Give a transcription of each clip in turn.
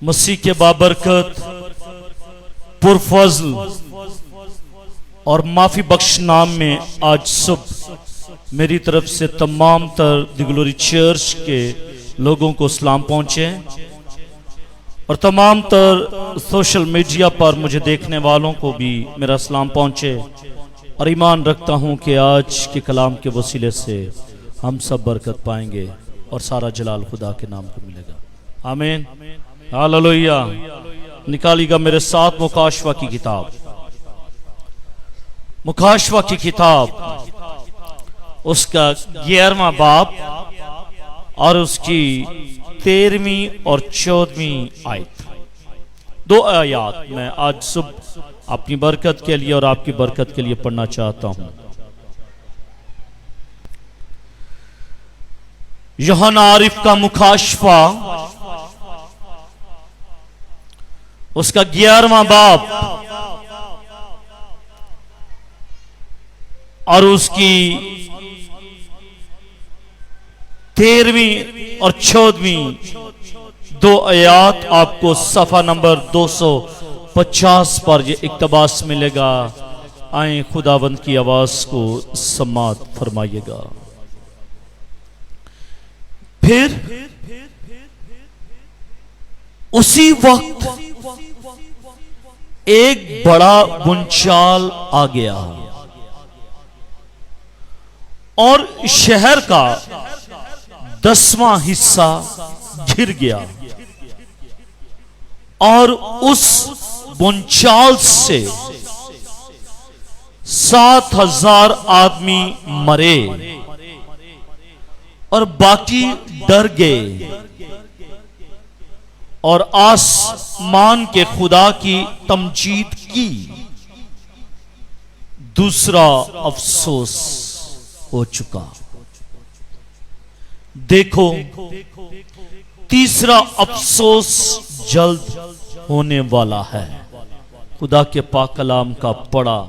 मसीह के बाबरकत पुरफज़ल और माफी बख्श नाम में आज सुबह मेरी तरफ से तमाम तर द ग्लोरी चर्च के लोगों को सलाम पहुंचे और तमाम तर सोशल मीडिया पर मुझे देखने वालों को भी मेरा सलाम पहुंचे और ईमान रखता हूं कि आज के कलाम के वसीले से हम सब बरकत पाएंगे और सारा जलाल खुदा के नाम को मिलेगा। आमीन, हालेलुया। निकालिएगा मेरे साथ मुकाशवा की किताब, मुकाशवा की किताब उसका 11वां बाब और उसकी 13वीं और 14वीं आयत। 2 आयत मैं आज सुबह अपनी बरकत के लिए और आपकी बरकत के लिए पढ़ना चाहता हूं। यूहन्ना आरिफ का मुकाशवा उसका 11वां बाब और उसकी 13वीं और 14वीं 2 आयत आपको सफा नंबर 250 पर ये इक्तबास मिलेगा। आए खुदावंद की आवाज को समात फरमाइएगा। फिर उसी वक्त एक बड़ा भूचाल आ गया और शहर का 10वां हिस्सा गिर गया और उस भूचाल से 7,000 आदमी मरे और बाकी डर गए और आसमान के खुदा की तमजीद की। दूसरा अफसोस हो चुका। देखो, तीसरा अफसोस जल्द होने वाला है। खुदा के पाक कलाम का पढ़ा,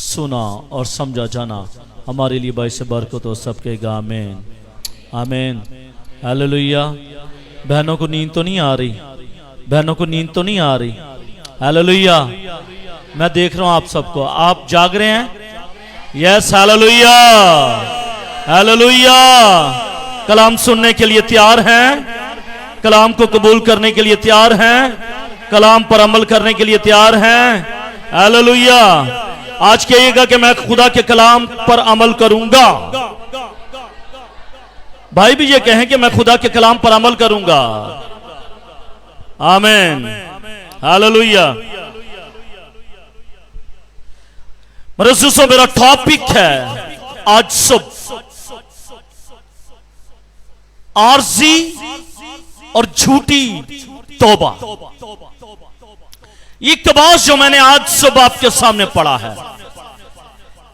सुना और समझा जाना हमारे लिए बाइस बरकत हो सबके गा। आमीन, आमीन, हालेलुया। बहनों को नींद तो नहीं आ रही? बहनों को नींद तो नहीं आ रही? हालेलुया। मैं देख रहा हूं आप सबको, आप जाग रहे हैं? Yes, hallelujah, hallelujah. कलाम सुनने के लिए तैयार हैं? कलाम को कबूल करने के लिए तैयार हैं? कलाम पर अमल करने के लिए तैयार हैं? हालेलुया। आज कहिएगा कि मैं खुदा के कलाम पर अमल करूंगा। भाई भी ये कहें कि मैं खुदा के कलाम पर अमल करूंगा। आमीन, हालेलुया। मेरे दोस्तों, मेरा टॉपिक है आज सुबह आरजी और झूठी तौबा। ये इक्तबास जो मैंने आज सुबह आपके सामने पढ़ा है,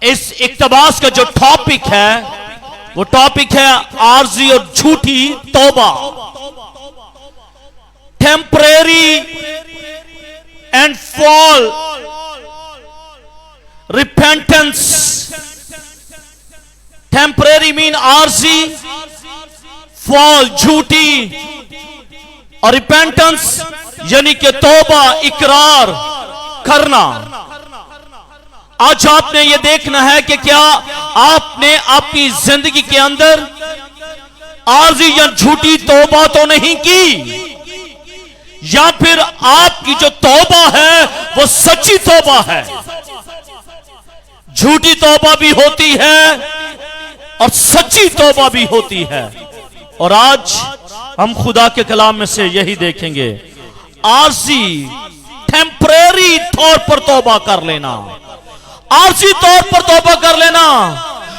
इस इक्तबास का जो टॉपिक है वो टॉपिक है आरजी और झूठी तौबा। Temporary and false repentance. Temporary mean आरजी, फॉल झूठी, और रिपेंटेंस यानी कि तौबा, इकरार करना। आज आपने यह देखना है कि क्या आपने अपनी जिंदगी के अंदर आरजी या झूठी तौबा तो नहीं की, या फिर आपकी जो तौबा है वो सच्ची तौबा है। झूठी तौबा भी होती है और सच्ची तौबा भी होती है। और आज हम खुदा के कलाम में से यही देखेंगे। आरजी टेम्परेरी तौर पर तौबा कर लेना, आरजी तौर पर तौबा कर लेना।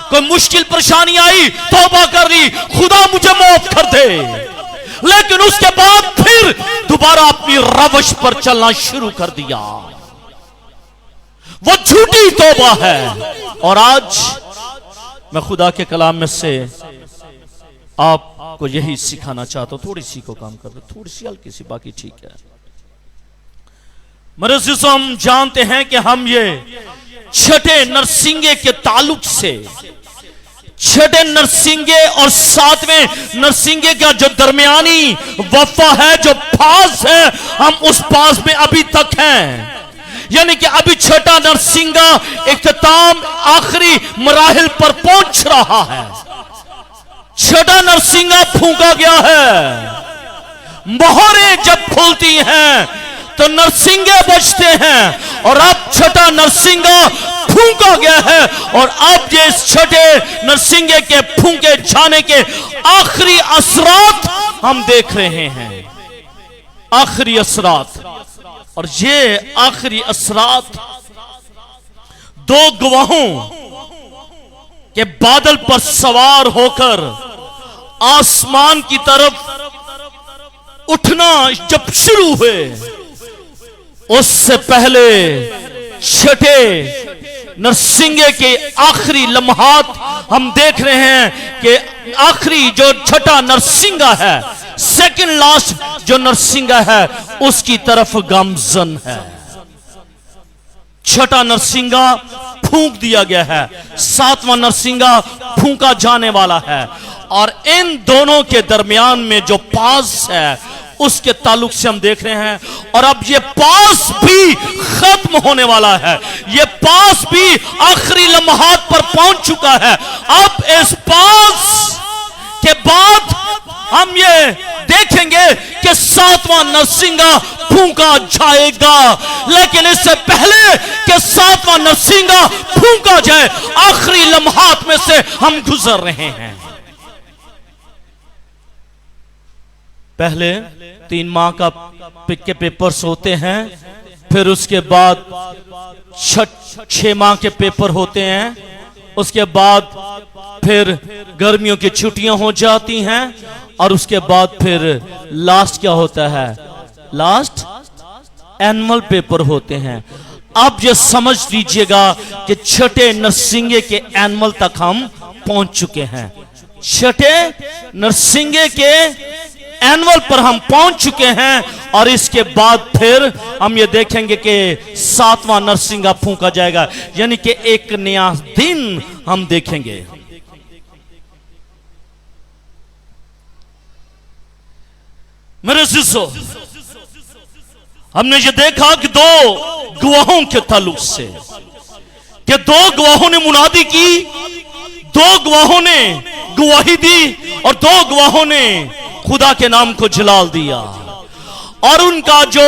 कोई मुश्किल परेशानी आई, तौबा कर ली, खुदा मुझे माफ कर दे, लेकिन उसके बाद फिर दोबारा अपनी रवश पर चलना शुरू कर दिया, वो झूठी तौबा है। और आज मैं खुदा के कलाम में से आपको यही सिखाना चाहता हूं। थोड़ी सी को काम कर दो, थोड़ी सी हल्की सी, बाकी ठीक है। मेरे दोस्तों, हम जानते हैं कि हम ये छठे नरसिंगे के ताल्लुक से, छठे नरसिंगे और 7वें नरसिंगे का जो दरमियानी वफा है, जो फाज है, हम उस पास में अभी तक हैं। यानी कि अभी छठा नरसिंगा इख्तिताम आखिरी मराहिल पर पहुंच रहा है। छठा नरसिंगा फूंका गया है। मोहरें जब खुलती हैं तो नरसिंगे बजते हैं और अब छठा नरसिंगा फूंका गया है और अब ये छठे नरसिंगे के फूंके जाने के आखिरी असरात हम देख रहे हैं। आखिरी असरात, और ये आखिरी असरात दो गवाहों के बादल पर सवार होकर आसमान की तरफ उठना जब शुरू हुए, उससे पहले छठे नरसिंगे के आखिरी लम्हात हम देख रहे हैं कि आखिरी जो छठा नरसिंगा है, सेकंड लास्ट जो नरसिंगा है, उसकी तरफ गामजन है। छठा नरसिंगा फूंक दिया गया है, सातवां नरसिंगा फूंका जाने वाला है और इन दोनों के दरमियान में जो पास है उसके ताल्लुक से हम देख रहे हैं। और अब ये पास भी खत्म होने वाला है, ये पास भी आखिरी लम्हात पर पहुंच चुका है। अब इस पास के बाद हम ये देखेंगे कि सातवां नरसिंगा फूंका जाएगा, लेकिन इससे पहले कि सातवां नरसिंगा फूंका जाए, आखिरी लम्हात में से हम गुजर रहे हैं। पहले 3 माह का के पेपर्स होते हैं, फिर उसके बाद 6 माह के पेपर होते हैं, उसके बाद फिर गर्मियों की छुट्टियां हो जाती हैं और उसके बाद फिर लास्ट क्या होता है, लास्ट एनुअल पेपर होते हैं। अब ये समझ लीजिएगा कि छठे नरसिंगे के एनुअल तक हम पहुंच चुके हैं। छठे नरसिंगे के एनुअल पर हम पहुंच चुके हैं और इसके बाद फिर हम ये देखेंगे कि सातवां नरसिंगा फूंका जाएगा, यानी कि एक नया दिन हम देखेंगे। मेरे शिष्यों, हमने ये देखा कि 2 गवाहों के ताल्लुक से कि 2 गवाहों ने मुनादी की, 2 गवाहों ने गवाही दी और 2 गवाहों ने खुदा के नाम को जलाल दिया। और उनका जो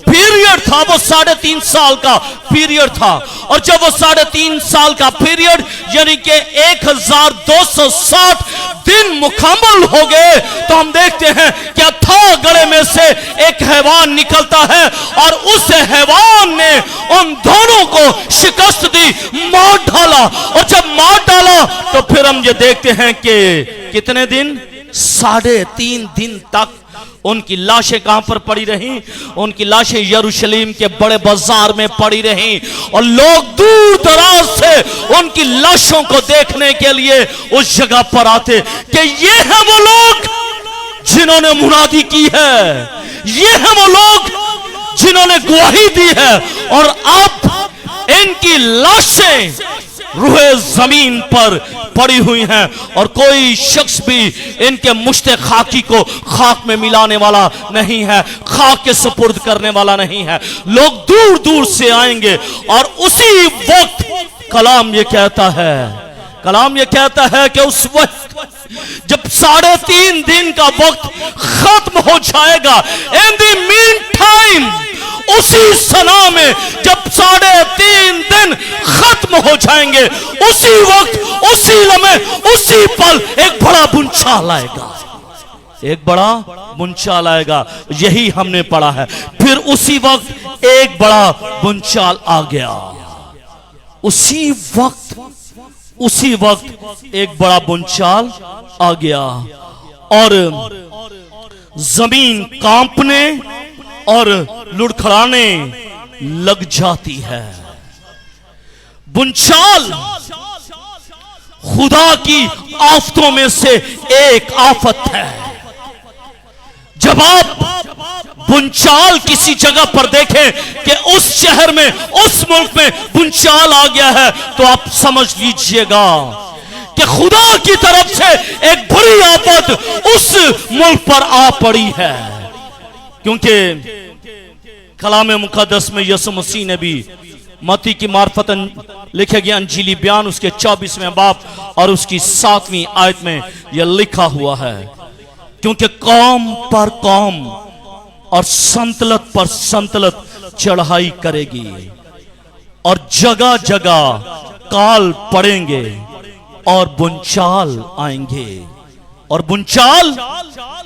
पीरियड था वो 3.5 साल का पीरियड था, और जब वो 3.5 साल का पीरियड यानी कि 1260 दिन मुकम्मल हो गए, तो हम देखते हैं कि अथाह गड़े में से एक हैवान निकलता है और उस हैवान ने उन दोनों को शिकस्त दी, मार डाला। और जब मार डाला तो फिर हम ये देखते हैं कि कितने दिन, 3.5 दिन तक उनकी लाशें कहां पर पड़ी रहीं, उनकी लाशें यरूशलेम के बड़े बाजार में पड़ी रहीं और लोग दूर दराज से उनकी लाशों को देखने के लिए उस जगह पर आते कि ये है वो लोग जिन्होंने मुनादी की है, ये है वो लोग जिन्होंने गवाही दी है। और अब इनकी लाशें रूहे जमीन पर पड़ी हुई हैं और कोई शख्स भी इनके मुश्ते खाकी को खाक में मिलाने वाला नहीं है, खाक के सुपुर्द करने वाला नहीं है। लोग दूर दूर से आएंगे और उसी वक्त कलाम ये कहता है कि उस वक्त जब 3.5 दिन का वक्त खत्म हो जाएगा, इन द मीन टाइम उसी सना में जब 3.5 दिन खत्म हो जाएंगे, उसी वक्त, उसी लम्हे, उसी पल एक बड़ा बुंचाल आएगा, एक बड़ा बुंचाल आएगा। यही हमने पढ़ा है। फिर उसी वक्त एक बड़ा बुंचाल आ गया, उसी वक्त एक बड़ा बुंचाल आ गया और जमीन कांपने और लुढ़खड़ाने लग जाती है। बुंचाल खुदा की आफतों में से एक आफत है। जब आप बुंचाल किसी जगह पर देखें कि उस शहर में, उस मुल्क में बुंचाल आ गया है, तो आप समझ लीजिएगा कि खुदा की तरफ से एक बुरी आफत उस मुल्क पर आ पड़ी है। क्योंकि कलाम मुकद्दस में यसु मसीह ने भी मत्ती की मार्फतन लिखे गए अंजीली बयान उसके 24वें बाब और उसकी 7वीं आयत में यह लिखा हुआ है, क्योंकि कौम पर कौम और संतलत पर संतलत चढ़ाई करेगी और जगह जगह काल पड़ेंगे और बुनचाल आएंगे। और बुनचाल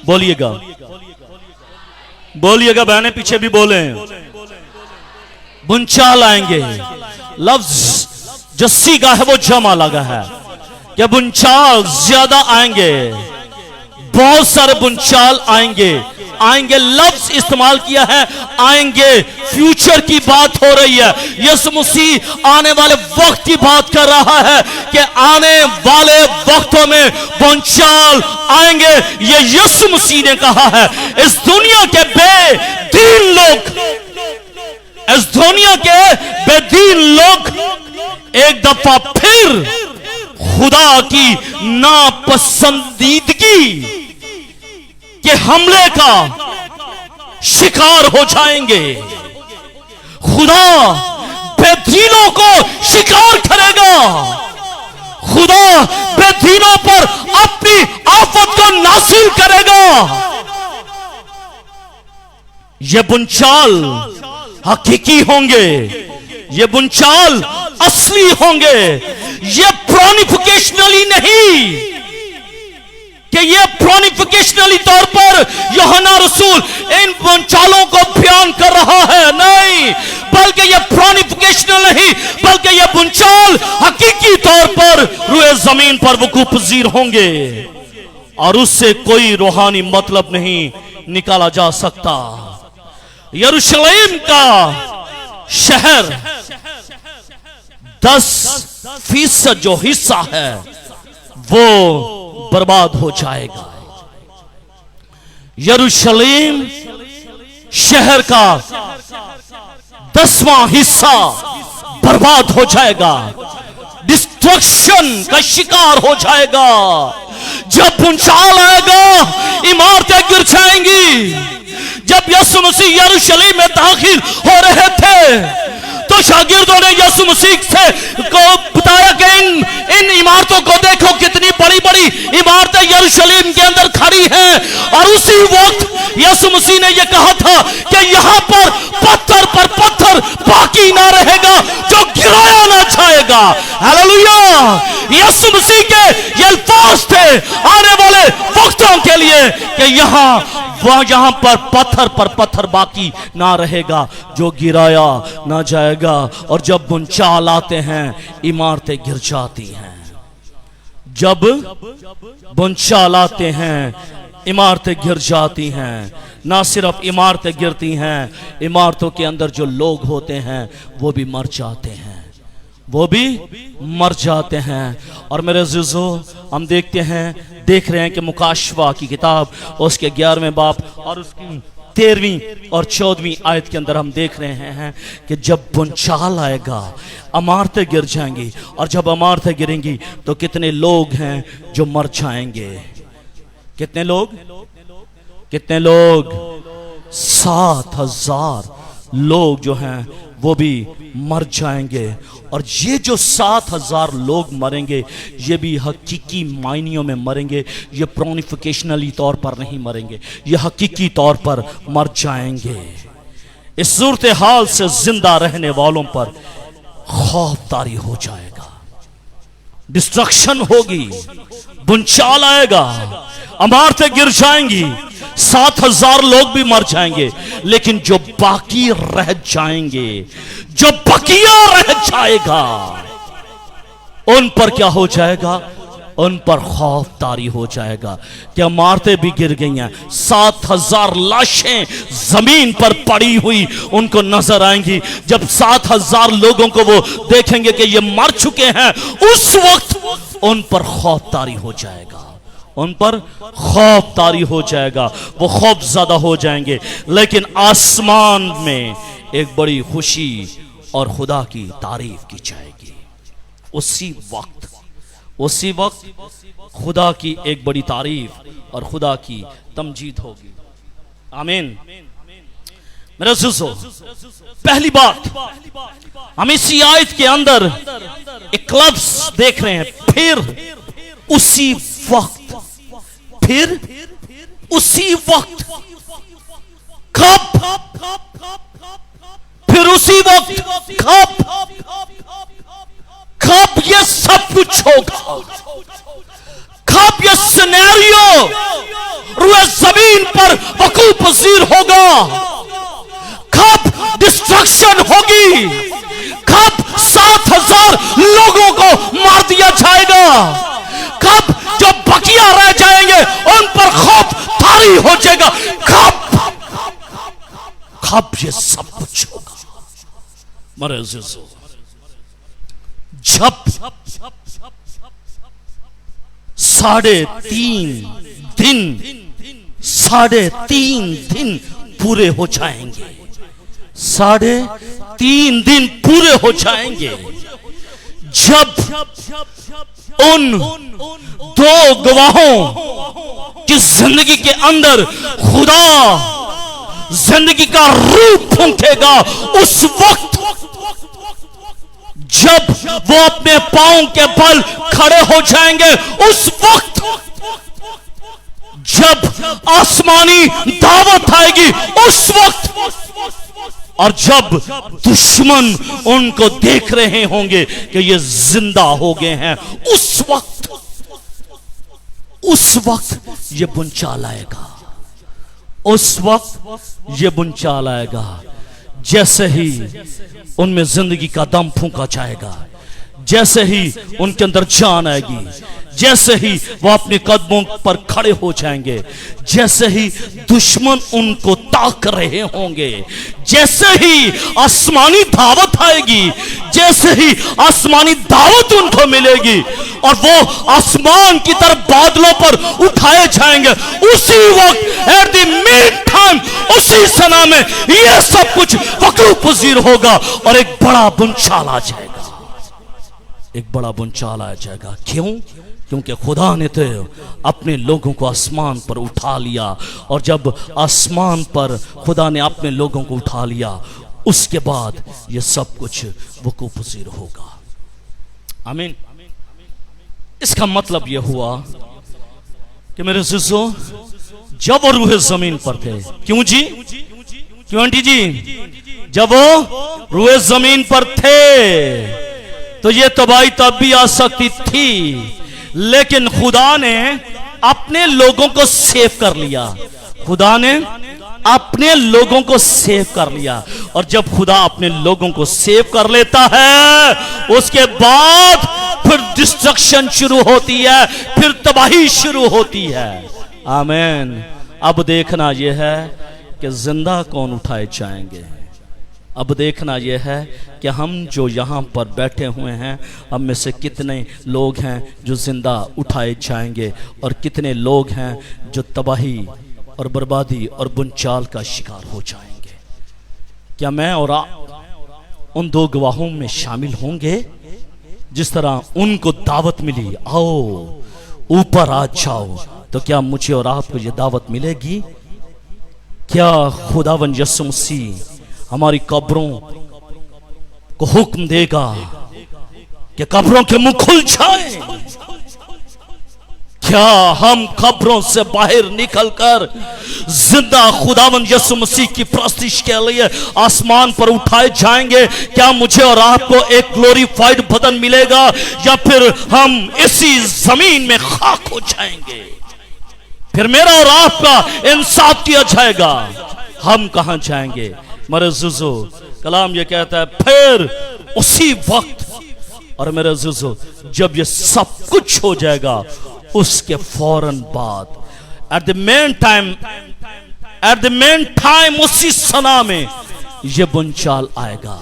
बोलिएगा, बोलिएगा बहने पीछे भी बोले, बुनचाल आएंगे। लफ्ज जो सीगा है वो जमा लगा है कि बुनचाल ज्यादा आएंगे, बहुत सारे बुनचाल आएंगे। आएंगे लफ्ज इस्तेमाल किया है, आएंगे फ्यूचर की बात हो रही है। यीशु मसीह आने वाले वक्त की बात कर रहा है कि आने वाले वक्तों में बुनचाल आएंगे। ये यीशु मसीह ने कहा है। इस दुनिया के बेदीन लोग, इस दुनिया के बेदीन लोग एक दफा फिर खुदा की नापसंदीदगी के हमले का शिकार हो जाएंगे। खुदा बेदीनों को शिकार करेगा। खुदा बेदीनों पर अपनी आफत को नासिल करेगा। ये बुनचाल हकीकी होंगे, ये बुनचाल असली होंगे। ये प्रोनिफिकेशनली नहीं कि ये प्रोनिफिकेशनली तौर पर यूहन्ना रसूल इन बुनचालों को बयान कर रहा है, नहीं, बल्कि ये प्रोनिफिकेशनल नहीं, बल्कि ये बुनचाल हकीकी तौर पर रुए जमीन पर वकूअ पजीर होंगे और उससे कोई रूहानी मतलब नहीं निकाला जा सकता। यरूशलेम का शहर 10% जो हिस्सा है वो बर्बाद हो जाएगा। यरूशलेम शहर का 10वां हिस्सा बर्बाद हो जाएगा, डिस्ट्रक्शन का शिकार हो जाएगा। जब भूचाल आएगा इमारतें गिर जाएंगी। जब यीशु मसीह यरूशलेम में दाखिल हो रहे थे तो शागिर्दों ने यीशु मसीह से को बताया कि इन इमारतों को देखो, कितनी बड़ी बड़ी इमारतें यरूशलेम के अंदर खड़ी हैं। और उसी वक्त यीशु मसीह ने यह कहा था कि यहां पर पत्थर बाकी ना रहेगा जो गिराया ना जाएगा। हालेलुया। यीशु मसीह के ये अल्फाज थे आने वाले वक्तों के लिए कि यहां पर पत्थर बाकी ना रहेगा जो गिराया ना जाएगा। और जब भूचाल आते हैं इमारतें गिर जाती हैं। जब भूचाल आते हैं इमारतें गिर जाती हैं। ना सिर्फ इमारतें गिरती हैं, इमारतों के अंदर जो लोग होते हैं वो भी मर जाते हैं, वो भी मर जाते हैं। और मेरे अज़ीज़ो, हम देख रहे हैं कि मुकाशवा की किताब उसके 11वें बाब और उसकी 13वीं और 14वीं आयत के अंदर हम देख रहे हैं कि जब भूचाल आएगा इमारतें गिर जाएंगी। और जब इमारतें गिरेंगी तो कितने लोग हैं जो मर जाएंगे। कितने लोग 7,000 लोग जो हैं वो भी मर जाएंगे। और ये जो 7,000 लोग मरेंगे ये भी हकीकी मायनियों में मरेंगे। ये प्रोनिफिकेशनली तौर पर नहीं मरेंगे, ये हकीकी तौर पर मर जाएंगे। इस सूरत हाल से जिंदा रहने वालों पर खौफ तारी हो जाएगा, डिस्ट्रक्शन होगी, भूचाल आएगा, इमारतें गिर जाएंगी, 7,000 लोग भी मर जाएंगे। लेकिन जो बाकी रह जाएंगे, जो बकिया रह जाएगा, उन पर क्या हो जाएगा? उन पर खौफ तारी हो जाएगा कि इमारतें भी गिर गई हैं। 7,000 लाशें जमीन पर पड़ी हुई उनको नजर आएंगी। जब 7,000 लोगों को वो देखेंगे कि ये मर चुके हैं, उस वक्त उन पर खौफ तारी हो जाएगा, उन पर खौफ तारी हो जाएगा, वो खौफ ज्यादा हो जाएंगे। लेकिन आसमान में एक बड़ी खुशी और खुदा की तारीफ की जाएगी। उसी वक्त खुदा की एक बड़ी तारीफ और खुदा की तमजीद होगी। आमीन। मेरे अज़ीज़ों, पहली बात हम इसी आयत के अंदर एक लफ्ज़ देख रहे हैं, फिर उसी वक्त, फिर उसी वक्त, कब, फिर उसी वक्त, कब ये सब कुछ होगा, कब ये सिनेरियो रुए जमीन पर वकूअ पज़ीर होगा, कब डिस्ट्रक्शन होगी, कब 7,000 लोगों को मार दिया जाएगा, कब जो बकिया रह जाएंगे उन पर खौफ तारी हो जाएगा, कब ये सब कुछ होगा। मेरे अज़ीज़ों, जब 3.5 दिन पूरे हो जाएंगे, 3.5 दिन पूरे हो जाएंगे, जब उन 2 गवाहों की जिंदगी के अंदर खुदा जिंदगी का रूप फूंकेगा, उस वक्त जब वो अपने पांव के बल खड़े हो जाएंगे, उस वक्त जब आसमानी दावत आएगी, उस वक्त, और जब दुश्मन उनको देख रहे होंगे कि ये जिंदा हो गए हैं, उस वक्त ये बुनचाल आएगा, उस वक्त ये बुनचाल आएगा। जैसे ही उनमें जिंदगी का दम फूंका जाएगा, जैसे ही उनके अंदर जान आएगी, जैसे ही वो अपने कदमों पर खड़े हो जाएंगे, जैसे ही दुश्मन उनको ताक रहे होंगे, जैसे ही आसमानी दावत आएगी, जैसे ही आसमानी दावत उनको मिलेगी और वो आसमान की तरफ बादलों पर उठाए जाएंगे, उसी वक्त एट द मेन टाइम, उसी समय में ये सब कुछ वकूअ पज़ीर होगा और एक बड़ा बुनचाल आ जाएगा, एक बड़ा बुनचाल आ जाएगा। क्यों? क्योंकि खुदा ने तो अपने लोगों को आसमान पर उठा लिया, और जब आसमान पर खुदा ने अपने लोगों को उठा लिया, उसके बाद ये सब कुछ वकूअ पज़ीर होगा। आमीन। इसका मतलब यह हुआ कि मेरे अज़ीज़ों, जब वो रूहे जमीन पर थे, क्यों जी, क्यों आंटी जी, जब वो रूहे जमीन पर थे तो ये तबाही तब भी आ सकती थी, लेकिन खुदा ने अपने लोगों को सेव कर लिया, खुदा ने अपने लोगों को सेव कर लिया। और जब खुदा अपने लोगों को सेव कर लेता है, उसके बाद फिर डिस्ट्रक्शन शुरू होती है, फिर तबाही शुरू होती है। आमीन। अब देखना यह है कि जिंदा कौन उठाए जाएंगे। अब देखना यह है कि हम जो यहाँ पर बैठे हुए हैं, हम में से कितने लोग हैं जो जिंदा उठाए जाएंगे, और कितने लोग हैं जो तबाही और बर्बादी और बुनचाल का शिकार हो जाएंगे। क्या मैं और आप उन 2 गवाहों में शामिल होंगे? जिस तरह उनको दावत मिली, आओ ऊपर आ जाओ, तो क्या मुझे और आपको ये दावत मिलेगी? क्या खुदावंद यीशु मसीह हमारी कब्रों को हुक्म देगा कि कब्रों के मुंह खुल जाएं? क्या हम कब्रों से बाहर निकलकर जिंदा खुदावंद यीशु मसीह की प्रस्तिश के लिए आसमान पर उठाए जाएंगे? क्या मुझे और आपको एक ग्लोरीफाइड बदन मिलेगा, या फिर हम इसी जमीन में खाक हो जाएंगे? फिर मेरा और आपका इंसाफ किया जाएगा। हम कहां जाएंगे? मेरे अज़ीज़ों, कलाम ये कहता है फिर उसी वक्त, और मेरे अज़ीज़ों, जब ये सब कुछ हो जाएगा, उसके फौरन बाद एट द मेन टाइम उसी सना में ये बुनचाल आएगा,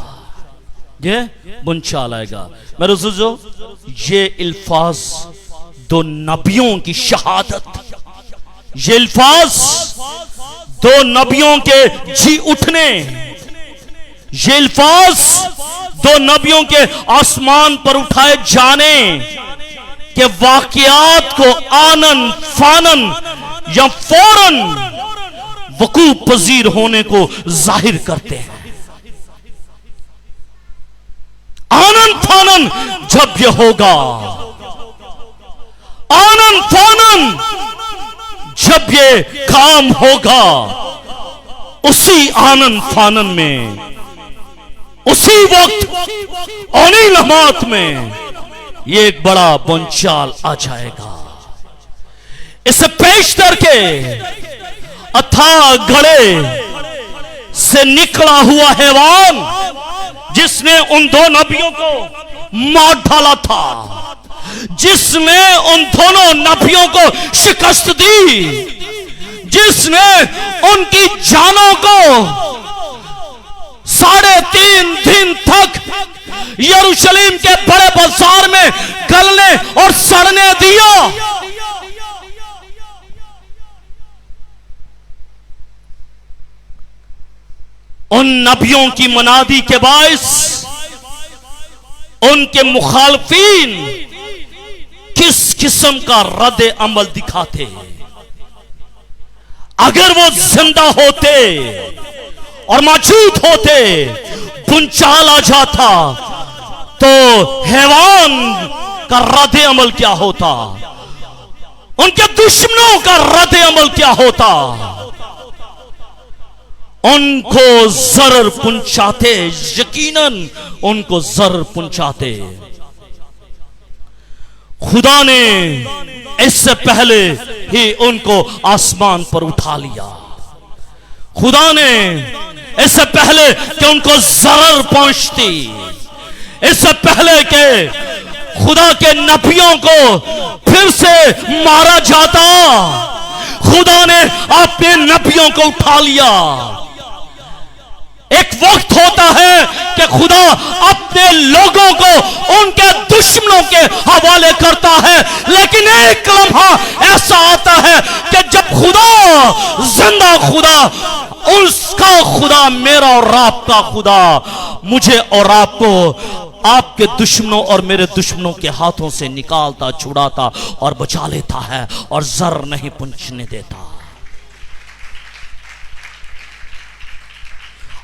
ये बुनचाल आएगा। मेरे अज़ीज़ों, ये अल्फाज 2 नबियों की शहादत, ये अल्फाज 2 नबियों के जी उठने, ये अल्फाज 2 नबियों के आसमान पर उठाए जाने के वाकयात को आनन फानन या फौरन वकूफ पजीर होने को जाहिर करते हैं। आनन फानन जब ये होगा, आनन फानन जब ये काम होगा, उसी आनन फानन में, उसी वक्त उन्हीं लम्हात में ये एक बड़ा बुंचाल आ जाएगा। इसे पेश करके अथाह घड़े से निकला हुआ हैवान जिसने उन दो नबियों को मार डाला था, जिसने उन दोनों नबियों को शिकस्त दी, जिसने उनकी जानों को 3.5 दिन तक यरूशलेम के बड़े बाजार में गलने और सड़ने दिया, उन नबियों की मनादी के बाइस उनके मुखालफीन किस किस्म का रद्द अमल दिखाते। अगर वो जिंदा होते और मौजूद होते, बुंचाल आ जाता, तो हैवान का रद्द अमल क्या होता, उनके दुश्मनों का रद्द अमल क्या होता। उनको जरर पहुंचाते, यकीनन उनको जरर पहुंचाते। खुदा ने इससे पहले ही उनको आसमान पर उठा लिया। खुदा ने इससे पहले कि उनको जरर पहुंचती, इससे पहले कि खुदा के नबियों को फिर से मारा जाता, खुदा ने अपने नबियों को उठा लिया। एक वक्त होता है कि खुदा अपने लोगों को उनके दुश्मनों के हवाले करता है, लेकिन एक लम्हा ऐसा आता है कि जब खुदा, जिंदा खुदा, उसका खुदा, मेरा और आपका खुदा मुझे और आपको आपके दुश्मनों और मेरे दुश्मनों के हाथों से निकालता, छुड़ाता और बचा लेता है और जर नहीं पहुंचने देता।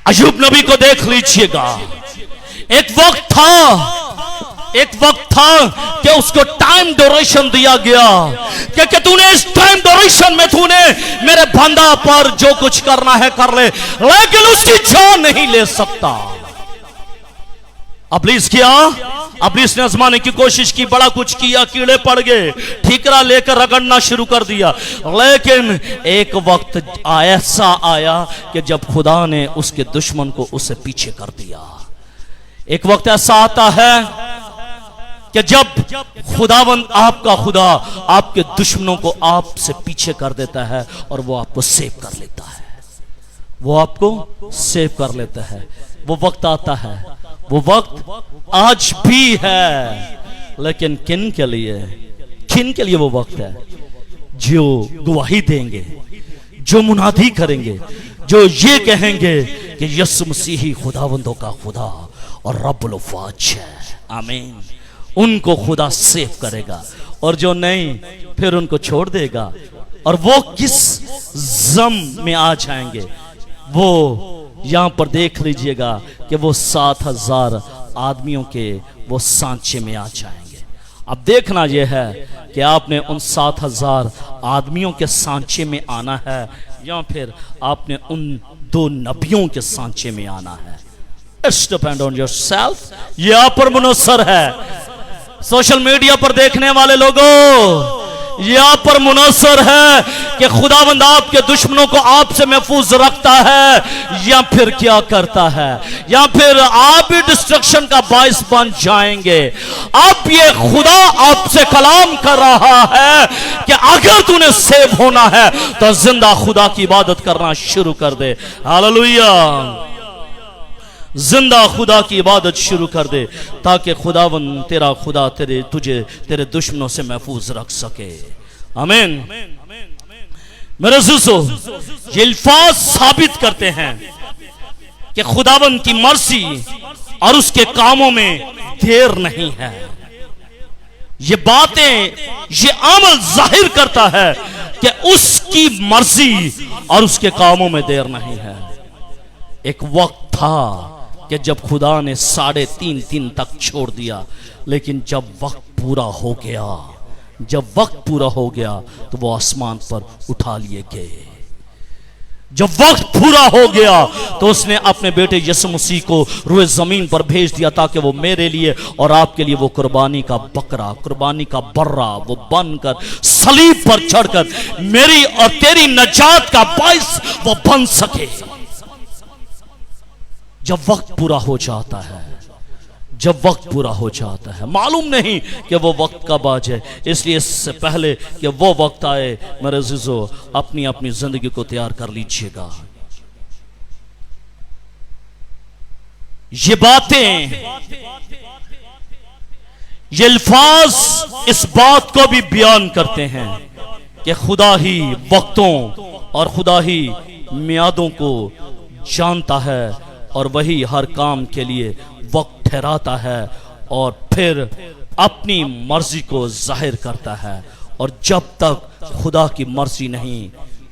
अय्यूब नबी को देख लीजिएगा, एक वक्त था कि उसको टाइम ड्यूरेशन दिया गया कि तूने इस टाइम ड्यूरेशन में तूने मेरे बंदा पर जो कुछ करना है कर ले, लेकिन उसकी जान नहीं ले सकता। अब्लीस किया, अब्लीस ने आजमाने की कोशिश की, बड़ा कुछ किया, कीड़े पड़ गए, ठीकरा लेकर रगड़ना शुरू कर दिया। लेकिन एक वक्त ऐसा आया कि जब खुदा ने उसके दुश्मन को उससे पीछे कर दिया। एक वक्त ऐसा आता है कि जब खुदावंद आपका खुदा आपके दुश्मनों को आपसे पीछे कर देता है और वो आपको सेव कर लेता है, वो आपको सेव कर लेता है। वो वक्त आता है, वो वक्त आज भी है, लेकिन किन के लिए वो वक्त है? जो गवाही देंगे, जो मुनादी करेंगे, जो ये कहेंगे कि यीशु मसीह ही खुदावंदों का खुदा और रब्बुल अफ़वाज है। आमीन। उनको खुदा सेव करेगा, और जो नहीं फिर उनको छोड़ देगा। और वो किस जम में आ जाएंगे, वो यहां पर देख लीजिएगा कि वो 7,000 आदमियों के वो सांचे में आ जाएंगे। अब देखना यह है कि आपने उन 7,000 आदमियों के सांचे में आना है या फिर आपने उन 2 नबियों के सांचे में आना है। It's depend on yourself. ये आप पर मुनस्सर है। सोशल मीडिया पर देखने वाले लोगों, ये आप पर मुनस्सर है कि खुदावंद आपके दुश्मनों को आपसे महफूज रखता है या फिर क्या करता है, या फिर आप भी डिस्ट्रक्शन का बाइस बन जाएंगे। अब ये खुदा आपसे कलाम कर रहा है कि अगर तूने सेव होना है तो जिंदा खुदा की इबादत करना शुरू कर दे। हालेलुया। जिंदा खुदा की इबादत शुरू कर दे ताकि खुदावंद तेरा खुदा तुझे तेरे दुश्मनों से महफूज रख सके। आमीन। मेरे अज़ीज़ों, ये अल्फाज साबित करते हैं कि खुदावंद की मर्सी और उसके कामों में देर नहीं है। ये बातें, ये अमल जाहिर करता है कि उसकी मर्जी और उसके कामों में देर नहीं है। एक वक्त था कि जब खुदा ने 3.5 दिन तक छोड़ दिया, लेकिन जब वक्त पूरा हो गया, जब वक्त पूरा हो गया तो वो आसमान पर उठा लिए गए। जब वक्त पूरा हो गया तो उसने अपने बेटे यीशु मसीह को रूए जमीन पर भेज दिया ताकि वो मेरे लिए और आपके लिए वो कुर्बानी का बकरा, कुर्बानी का बर्रा वो बनकर सलीब पर चढ़कर मेरी और तेरी नजात का बाइस वो बन सके। जब वक्त पूरा हो जाता है, जब वक्त पूरा हो जाता है, मालूम नहीं कि वो वक्त कब आ जाए, इसलिए इससे पहले कि वो वक्त आए मेरे अज़ीज़ों, अपनी अपनी जिंदगी को तैयार कर लीजिएगा। ये बातें, ये अल्फाज इस बात को भी बयान करते हैं कि खुदा ही वक्तों और खुदा ही मियादों को जानता है और वही हर काम के लिए वक्त ठहराता है और फिर अपनी मर्जी को जाहिर करता है। और जब तक खुदा की मर्जी नहीं,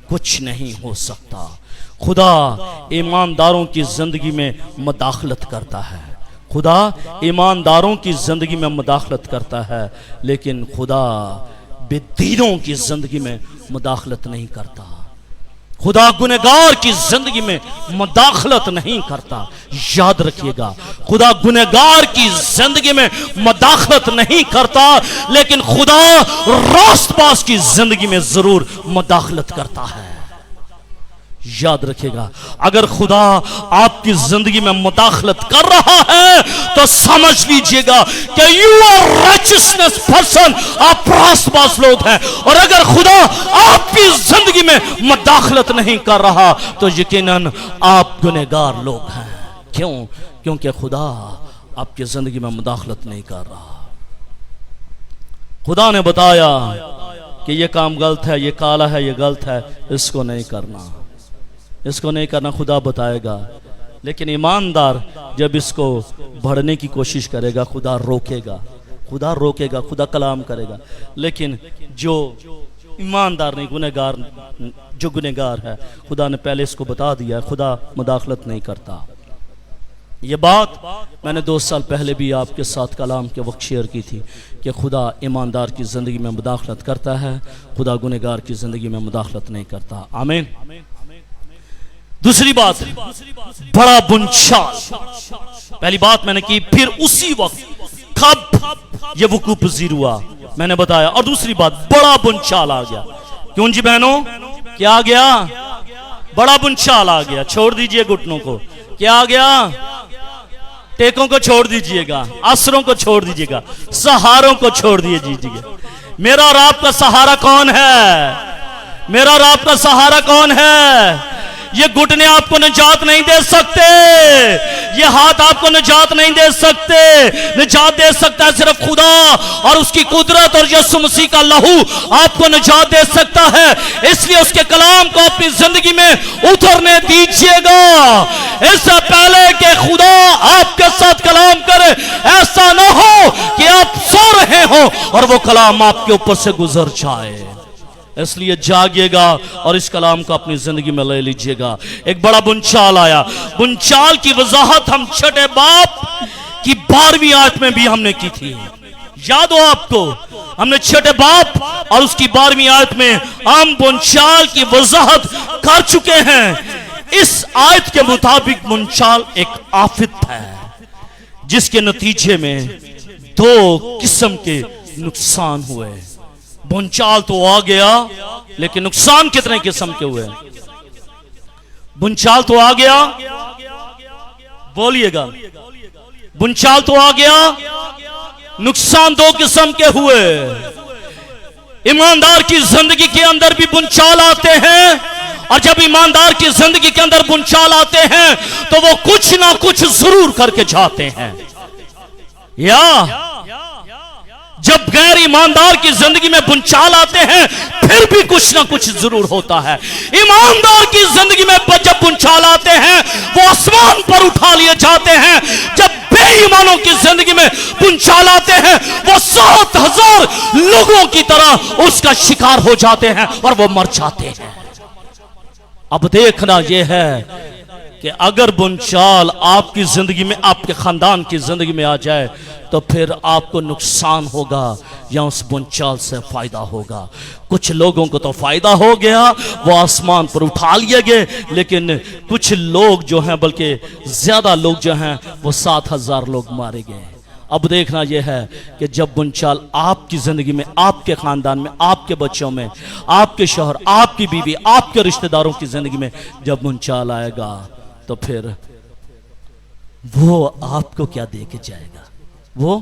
कुछ नहीं हो सकता। खुदा ईमानदारों की जिंदगी में मुदाखलत करता है, खुदा ईमानदारों की जिंदगी में मुदाखलत करता है, लेकिन खुदा बेदीनों की जिंदगी में मुदाखलत नहीं करता। खुदा गुनहगार की जिंदगी में मुदाखलत नहीं करता। याद रखिएगा, खुदा गुनहगार की जिंदगी में मुदाखलत नहीं करता, लेकिन खुदा रास्तबाज की जिंदगी में जरूर मुदाखलत करता है। याद रखिएगा, अगर खुदा आपकी जिंदगी में मुदाखलत कर रहा है तो समझ लीजिएगा कि यू आर राइचियसनेस पर्सन, आप रास्तबाज लोग हैं। और अगर खुदा आपकी जिंदगी में मुदाखलत नहीं कर रहा तो यकीनन आप गुनहगार लोग हैं। क्यों? क्योंकि खुदा आपकी जिंदगी में मुदाखलत नहीं कर रहा। खुदा ने बताया कि यह काम गलत है, यह काला है, यह गलत है, इसको नहीं करना, इसको नहीं करना, खुदा बताएगा। लेकिन ईमानदार जब इसको बढ़ने की कोशिश करेगा, खुदा रोकेगा, खुदा रोकेगा, खुदा कलाम करेगा। लेकिन जो ईमानदार नहीं, गुनहगार, जो गुनहगार है, खुदा ने पहले इसको बता दिया, खुदा मुदाखलत नहीं करता। ये बात मैंने 2 साल पहले भी आपके साथ कलाम के वक्त शेयर की थी कि खुदा ईमानदार की ज़िंदगी में मुदाखलत करता है, खुदा गुनहगार की ज़िंदगी में मुदाखलत नहीं करता। आमीन। दूसरी बात, बड़ा बुनचाल। पहली बात मैंने की, फिर उसी वक्त कब यह वकूअ पज़ीर हुआ मैंने बताया। और दूसरी बात, बड़ा बुनचाल आ गया। क्यों जी बहनों, क्या आ गया? बड़ा बुनचाल आ गया। छोड़ दीजिए घुटनों को। क्या आ गया? टेकों को छोड़ दीजिएगा, आसरों को छोड़ दीजिएगा, सहारों को छोड़ दीजिएगा। मेरा और आपका सहारा कौन है? मेरा और आपका सहारा कौन है? ये घुटने आपको निजात नहीं दे सकते, ये हाथ आपको निजात नहीं दे सकते। निजात दे सकता है सिर्फ खुदा, और उसकी कुदरत और यीशु मसीह का लहू आपको निजात दे सकता है। इसलिए उसके कलाम को अपनी जिंदगी में उतरने दीजिएगा। इससे पहले कि खुदा आपके साथ कलाम करे, ऐसा ना हो कि आप सो रहे हो और वो कलाम आपके ऊपर से गुजर जाए। इसलिए जागिएगा और इस कलाम को अपनी जिंदगी में ले लीजिएगा। एक बड़ा बुनचाल आया। बुनचाल की वजाहत हम छठे बाब की 12वीं आयत में भी हमने की थी। याद हो आपको? हमने छठे बाब और उसकी 12वीं आयत में हम बुनचाल की वजाहत कर चुके हैं। इस आयत के मुताबिक बुनचाल एक आफत है जिसके नतीजे में 2 किस्म के नुकसान हुए। बुनचाल तो आ गया, लेकिन नुकसान कितने किस्म के हुए? बुनचाल तो आ गया, बोलिएगा, बुनचाल तो आ गया, नुकसान 2 किस्म के हुए। ईमानदार की जिंदगी के अंदर भी बुनचाल आते हैं, और जब ईमानदार की जिंदगी के अंदर बुनचाल आते हैं तो वो कुछ ना कुछ जरूर करके जाते हैं। या जब गैर ईमानदार की जिंदगी में बुनचाल आते हैं फिर भी कुछ ना कुछ जरूर होता है। ईमानदार की जिंदगी में जब बुनचाल आते हैं वो आसमान पर उठा लिए जाते हैं। जब बेईमानों की जिंदगी में बुनचाल आते हैं वो 7,000 और लोगों की तरह उसका शिकार हो जाते हैं और वो मर जाते हैं। अब देखना यह है कि अगर बुनचाल आपकी जिंदगी में, आपके खानदान की जिंदगी में आ जाए तो फिर आपको नुकसान होगा या उस बुनचाल से फायदा होगा। कुछ लोगों को तो फायदा हो गया, वो आसमान पर उठा लिए गए, लेकिन कुछ लोग जो हैं, बल्कि ज्यादा लोग जो हैं, वो 7,000 लोग मारे गए। अब देखना यह है कि जब बुनचाल आपकी जिंदगी में, आपके खानदान में, आपके बच्चों में, आपके शौहर, आपकी बीवी, आपके रिश्तेदारों की जिंदगी में जब बुनचाल आएगा तो फिर वो आपको क्या दे के जाएगा? वो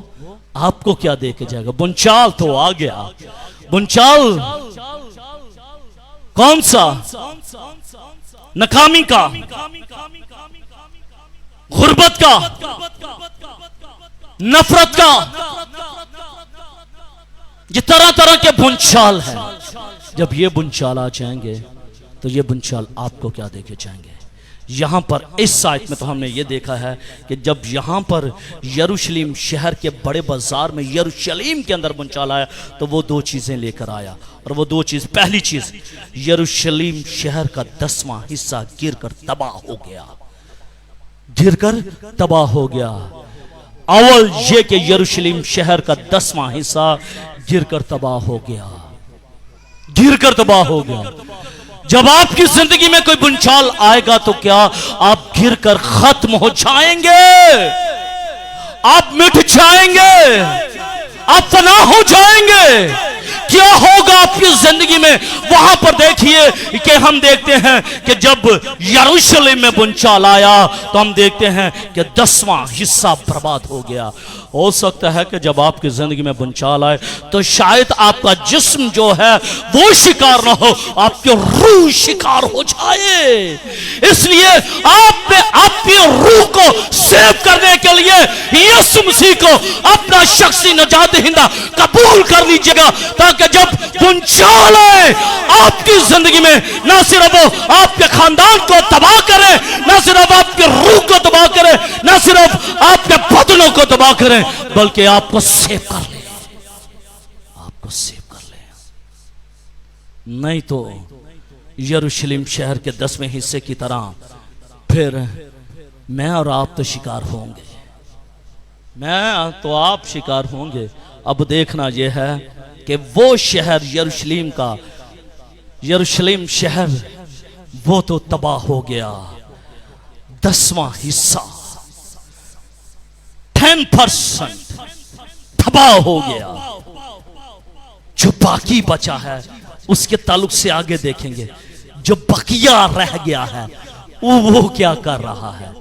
आपको क्या दे के जाएगा? बुनचाल तो आ गया। बुनचाल कौन सा? नाकामी का, गुर्बत का, नफरत का, ये तरह तरह के बुनचाल है। जब ये बुनचाल आ जाएंगे तो ये बुनचाल आपको क्या देके जाएंगे? यहां पर इस आयत में तो हमने ये देखा है कि जब यहां पर यरूशलेम शहर के बड़े बाजार में, यरूशलेम के अंदर बुनचाल आया तो वो दो चीजें लेकर आया। और वो दो चीज, पहली चीज, यरूशलेम शहर का 10वां हिस्सा गिरकर तबाह हो गया। गिरकर तबाह हो गया। अव्वल ये कि यरूशलेम शहर का 10वां हिस्सा गिरकर तबाह हो गया। गिरकर तबाह हो गया। जब आपकी जिंदगी में कोई बुनचाल आएगा तो क्या आप गिरकर खत्म हो जाएंगे? आप मिट जाएंगे? आप फना हो जाएंगे? क्या होगा आपकी जिंदगी में? वहां पर देखिए कि हम देखते हैं कि जब यरूशलेम में बुनचाल आया तो हम देखते हैं कि 10वां हिस्सा बर्बाद हो गया। हो सकता है कि जब आपकी जिंदगी में बुनचाल आए तो शायद आपका जिस्म जो है वो शिकार ना हो, आपकी रूह शिकार हो जाए। इसलिए आपने अपनी रूह को सेव करने के लिए यीशु मसीह को अपना शख्सी नजात दहिंदा कबूल कर लीजिएगा, ताकि जब बुनचाल आए आपकी जिंदगी में ना सिर्फ वो आपके खानदान को तबाह करे, ना सिर्फ आपकी रूह को तबाह करे, ना सिर्फ आपके बदनों को तबाह करे, बल्कि आपको सेव कर ले। आपको सेव कर ले। नहीं तो यरूशलेम शहर के 10वें हिस्से की तरह फिर मैं और आप तो शिकार होंगे। मैं तो आप शिकार होंगे। अब देखना यह है कि वो शहर यरूशलेम शहर वो तो तबाह हो गया। 10वां हिस्सा 10% तबाह हो गया। जो बाकी बचा है उसके ताल्लुक से आगे देखेंगे। जो बकिया रह गया है वो क्या कर रहा है,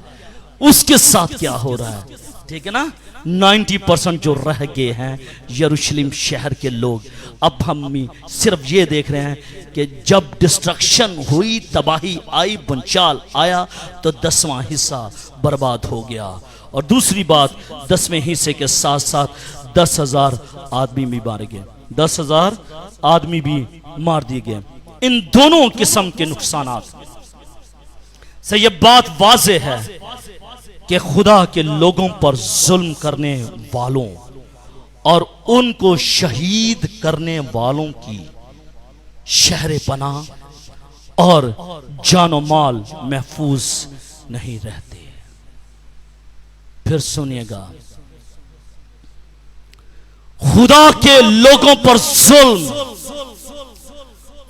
उसके साथ क्या हो रहा है, ठीक है ना। 90% जो रह गए हैं यरूशलेम शहर के लोग। अब हम सिर्फ ये देख रहे हैं कि जब डिस्ट्रक्शन हुई, तबाही आई, बुनचाल आया तो 10वां हिस्सा बर्बाद हो गया। और दूसरी बात, 10वें हिस्से के साथ साथ 10,000 आदमी भी मारे गए। 10,000 आदमी भी मार दिए गए। इन दोनों किस्म के नुकसानात से ये बात वाज़ेह है कि खुदा के लोगों पर जुल्म करने वालों और उनको शहीद करने वालों की शहर पनाह और जानो माल महफूज नहीं रहते। फिर सुनिएगा, खुदा के लोगों पर जुल्म,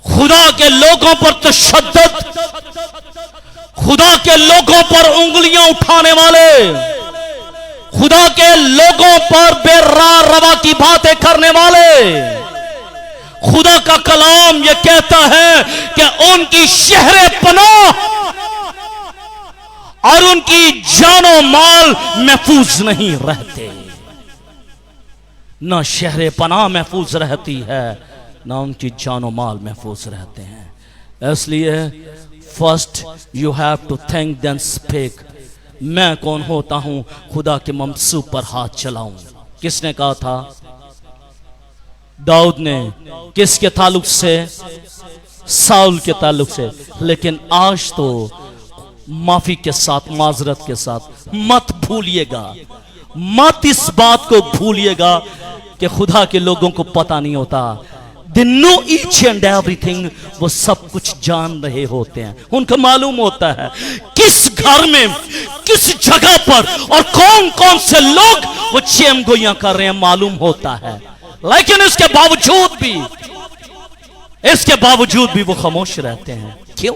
खुदा के लोगों पर तशद्दुद, खुदा के लोगों पर उंगलियां उठाने वाले, खुदा के लोगों पर बेरार रवा की बातें करने वाले, खुदा का कलाम यह कहता है कि उनकी शहर पनाह और उनकी जानो माल महफूज नहीं रहते। ना शहर पनाह महफूज रहती है, ना उनकी जानो माल महफूज रहते हैं। इसलिए first you have to think then speak. मैं कौन होता हूं खुदा के ममसूब पर हाथ चलाऊं? किसने कहा था? दाऊद ने। किसके ताल्लुक से? साउल के ताल्लुक से। लेकिन आज तो माफी के साथ, माजरत के साथ, मत भूलिएगा, मत इस बात को भूलिएगा कि खुदा के लोगों को पता नहीं होता। They know each and everything, वो सब कुछ जान रहे होते हैं। उनको मालूम होता है किस घर में, किस जगह पर और कौन कौन से लोग वो चेम गोइयां कर रहे हैं, मालूम होता है। लेकिन इसके बावजूद भी वो खामोश रहते हैं। क्यों?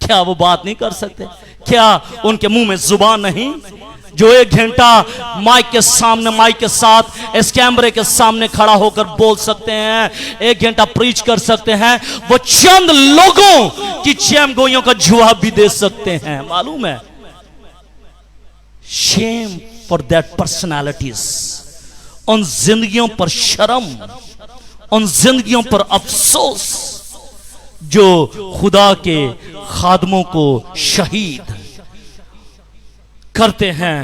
क्या वो बात नहीं कर सकते? क्या उनके मुंह में जुबान नहीं जो 1 घंटा माइक के सामने, माइक के साथ इस कैमरे के सामने खड़ा होकर बोल सकते हैं, 1 घंटा प्रीच कर सकते हैं? वो चंद लोगों की चैम गोइयों का जवाब भी दे सकते हैं। मालूम है? Shem for that personalities. उन जिंदगियों पर शर्म, उन जिंदगियों पर अफसोस जो खुदा के खादमों को शहीद करते हैं,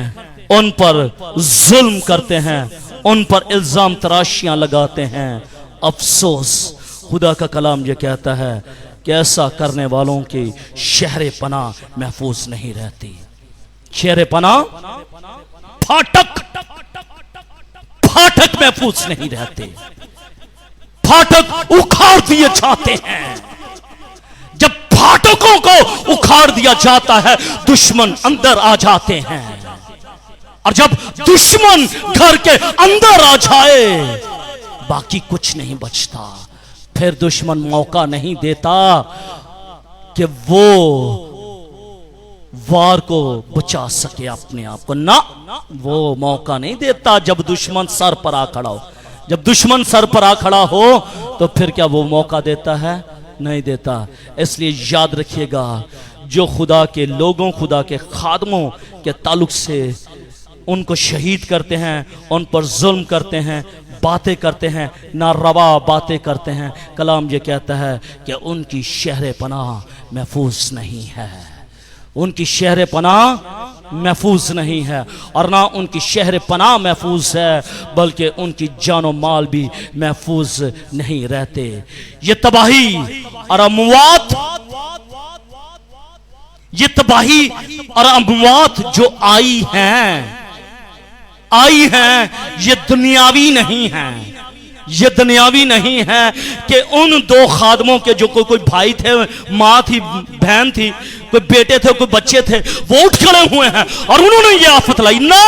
उन पर जुल्म करते हैं, उन पर इल्जाम तराशियां लगाते हैं। अफसोस। खुदा का कलाम यह कहता है कि ऐसा करने वालों की शहर पनाह महफूज नहीं रहती। शहर पनाह, फाटक महफूज नहीं रहते। फाटक उखाड़ दिए जाते हैं। जब फाटकों को उखाड़ दिया जाता है, दुश्मन अंदर आ जाते हैं। और जब दुश्मन घर के अंदर आ जाए, बाकी कुछ नहीं बचता। फिर दुश्मन मौका नहीं देता कि वो वार को बचा सके अपने आप को। ना, वो मौका नहीं देता। जब दुश्मन सर पर आ खड़ा हो, जब दुश्मन सर पर आ खड़ा हो, तो फिर क्या वो मौका देता है? नहीं देता। इसलिए याद रखिएगा, जो खुदा के लोगों, खुदा के खादमों के ताल्लुक से उनको शहीद करते हैं, उन पर जुल्म करते हैं, बातें करते हैं, नारवा बातें करते हैं, कलाम ये कहता है कि उनकी शहर पनाह महफूज नहीं है। उनकी शहर पनाह महफूज नहीं है। और ना उनकी शहर पनाह महफूज है, बल्कि उनकी जानो माल भी महफूज नहीं रहते। ये तबाही और अमवात, ये तबाही और अमवात जो आई हैं, ये दुनियावी नहीं है। ये दुनियावी नहीं है कि उन 2 खादमों के जो कोई भाई थे, माँ थी, बहन थी, कोई बेटे थे, कोई बच्चे थे, वो उठ खड़े हुए हैं और उन्होंने ये आफत लाई। ना,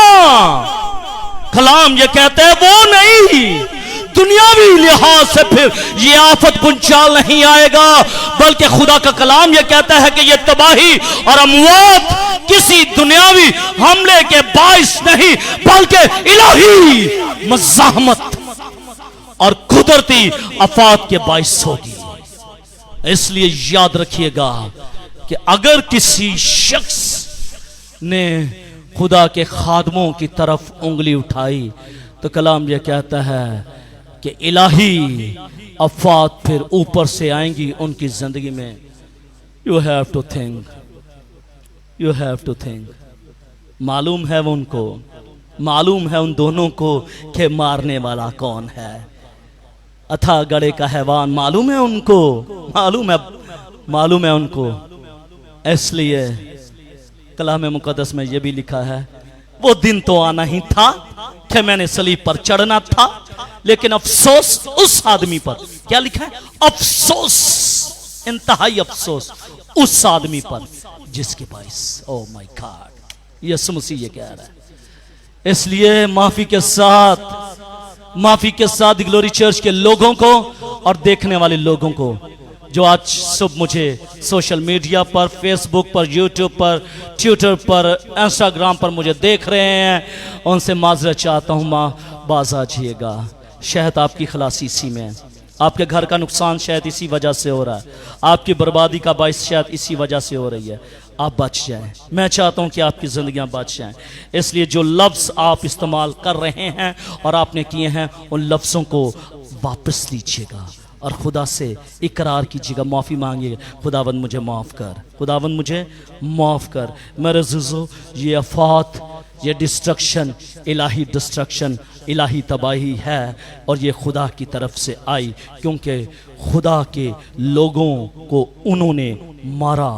कलाम ये कहते हैं वो नहीं। दुनियावी लिहाज से फिर ये आफत पुंचाल नहीं आएगा, बल्कि खुदा का कलाम ये कहता है कि ये तबाही और अमवात किसी दुनियावी हमले के बाइस नहीं, बल्कि इलाही मज़ाहमत और कुदरती आफत के बाइस होगी। इसलिए याद रखिएगा कि अगर किसी शख्स ने खुदा के खादमों की तरफ उंगली उठाई, तो कलाम यह कहता है कि इलाही आफत फिर ऊपर से आएंगी उनकी जिंदगी में। You have to think, you have to think. मालूम है उनको, मालूम है उन दोनों को कि मारने वाला कौन है। अथा गड़े का हैवान मालूम है उनको, मालूम है उनको। इसलिए कलाम मुकद्दस में यह भी लिखा है, वो दिन तो आना ही था कि मैंने सलीब पर चढ़ना था, लेकिन अफसोस उस आदमी पर। क्या लिखा है? अफसोस, इंतहाई अफसोस उस आदमी पर जिसके पास, ओ माय गॉड, यीशु मसीह ये कह रहा है। इसलिए माफी के साथ ग्लोरी चर्च के लोगों को और देखने वाले लोगों को जो आज सुबह मुझे सोशल मीडिया पर, फेसबुक पर, यूट्यूब पर, ट्विटर पर, इंस्टाग्राम पर मुझे देख रहे हैं, उनसे माजरत चाहता हूँ। माँ बाज आ जाइएगा। शायद आपकी खलासी इसी में है। आपके घर का नुकसान शायद इसी वजह से हो रहा है, आपकी बर्बादी का बाइस शायद इसी वजह से हो रही है। आप बच जाएं। मैं चाहता हूं कि आपकी जिंदगियां बच जाएं। इसलिए जो लफ्ज़ आप इस्तेमाल कर रहे हैं और आपने किए हैं, उन लफ्ज़ों को वापस लीजिएगा और खुदा से इकरार कीजिएगा, माफ़ी मांगिएगा। खुदावंद मुझे माफ़ कर, खुदावंद मुझे माफ़ कर। मेरे अज़ीज़ों, ये आफत, ये डिस्ट्रक्शन, इलाही डिस्ट्रक्शन, इलाही तबाही है और ये खुदा की तरफ से आई, क्योंकि खुदा के लोगों को उन्होंने मारा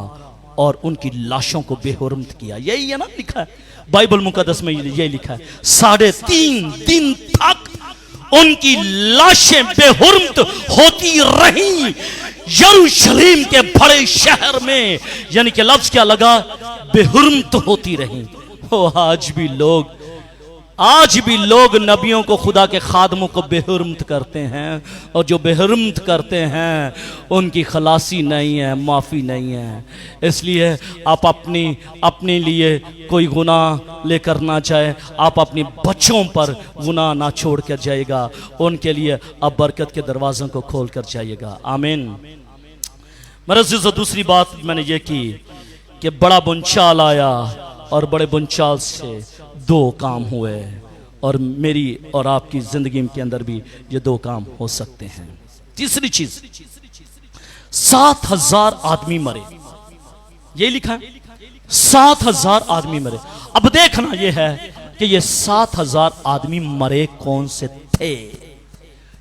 और उनकी लाशों को बेहुरमत किया। यही है ना लिखा है बाइबल मुकद्दस में, यही लिखा है। 3.5 दिन तक उनकी लाशें बेहुरमत होती रहीं यरूशलेम के बड़े शहर में। यानी कि लफ्ज क्या लगा, बेहुरमत होती रहीं। आज भी लोग नबियों को, खुदा के खादमों को बेहुरमत करते हैं, और जो बेहुरमत करते हैं उनकी खलासी नहीं है, माफ़ी नहीं है। इसलिए आप अपने लिए कोई गुनाह लेकर ना जाए, आप अपने बच्चों पर गुनाह ना छोड़ कर जाएगा, उनके लिए आप बरकत के दरवाज़ों को खोल कर जाइएगा। आमीन। मेरे अज़ीज़ों, दूसरी बात मैंने ये की कि बड़ा बुंचाल आया, और बड़े बुंचाल से दो काम हुए, और मेरी और आपकी जिंदगी के अंदर भी ये दो काम हो सकते हैं। तीसरी चीज, 7,000 आदमी मरे, ये लिखा है 7,000 आदमी मरे। अब देखना ये है कि ये 7,000 आदमी मरे कौन से थे।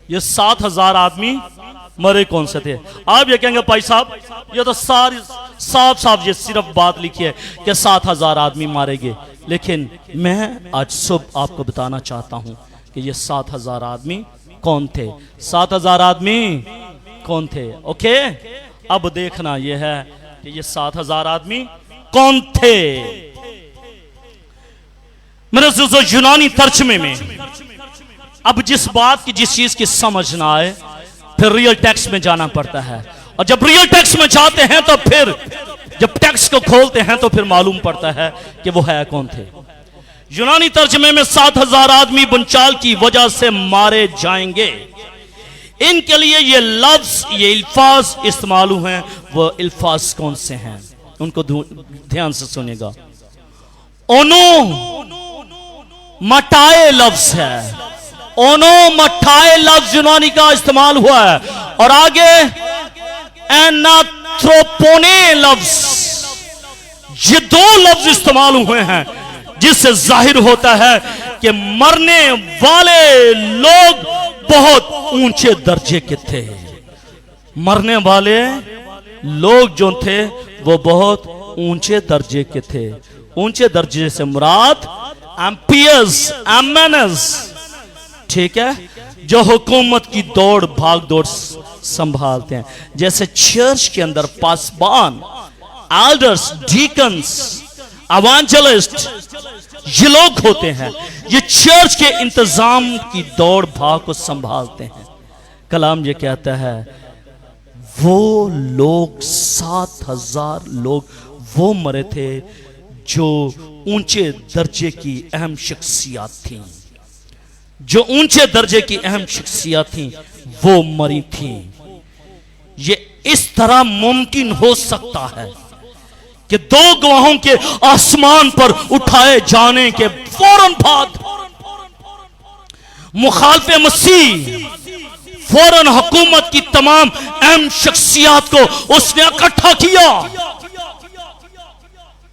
ये 7,000 आदमी मरे कौन से थे। आप ये कहेंगे भाई साहब ये तो सारी साफ ये सिर्फ बात लिखी है कि 7,000 आदमी मारे गए, लेकिन मैं आज सुबह आपको बताना चाहता हूं कि ये 7,000 आदमी कौन थे। 7,000 आदमी कौन थे। ओके, अब देखना यह है कि ये 7,000 आदमी कौन थे। मेरे दोस्तों, यूनानी तर्जमे में अब जिस बात की, जिस चीज की समझ ना आए, फिर रियल टेक्स्ट में जाना पड़ता है, और जब रियल टेक्स्ट में जाते हैं तो फिर जब टेक्स्ट को खोलते हैं तो फिर मालूम पड़ता है कि वो है कौन थे। यूनानी तर्जमे में 7,000 आदमी बुंचाल की वजह से मारे जाएंगे। इनके लिए ये लफ्ज, ये अल्फाज इस्तेमाल हुए हैं। वो अल्फाज कौन से हैं, उनको ध्यान से सुनिएगा। ओनो मटाए लफ्ज है, ओनो मटाए लफ्ज यूनानी का इस्तेमाल हुआ है, और आगे एनाथ्रोपोने लफ्ज, ये दो लफ्ज इस्तेमाल हुए हैं, जिससे जाहिर होता है कि मरने वाले लोग बहुत ऊंचे दर्जे के थे। मरने वाले लोग जो थे वो बहुत ऊंचे दर्जे के थे। ऊंचे दर्जे से मुराद एम्पियर्स, एमएनएस, ठीक है, जो हुकूमत की दौड़ भाग दौड़ संभालते हैं। जैसे चर्च के अंदर पासबान, एल्डर्स, डीकन्स, एवांजलिस्ट, ये लोग होते हैं, ये चर्च के इंतजाम की दौड़ भाग को संभालते हैं। कलाम ये कहता है वो लोग 7,000 लोग वो मरे थे जो ऊंचे दर्जे की अहम शख्सियत थी, जो ऊंचे दर्जे की अहम शख्सियत थी, वो मरी थी। ये इस तरह मुमकिन हो सकता है कि दो गवाहों के आसमान पर उठाए जाने के फौरन बाद मुखालिफ मसीह फौरन हुकूमत की तमाम अहम शख्सियत को उसने इकट्ठा किया।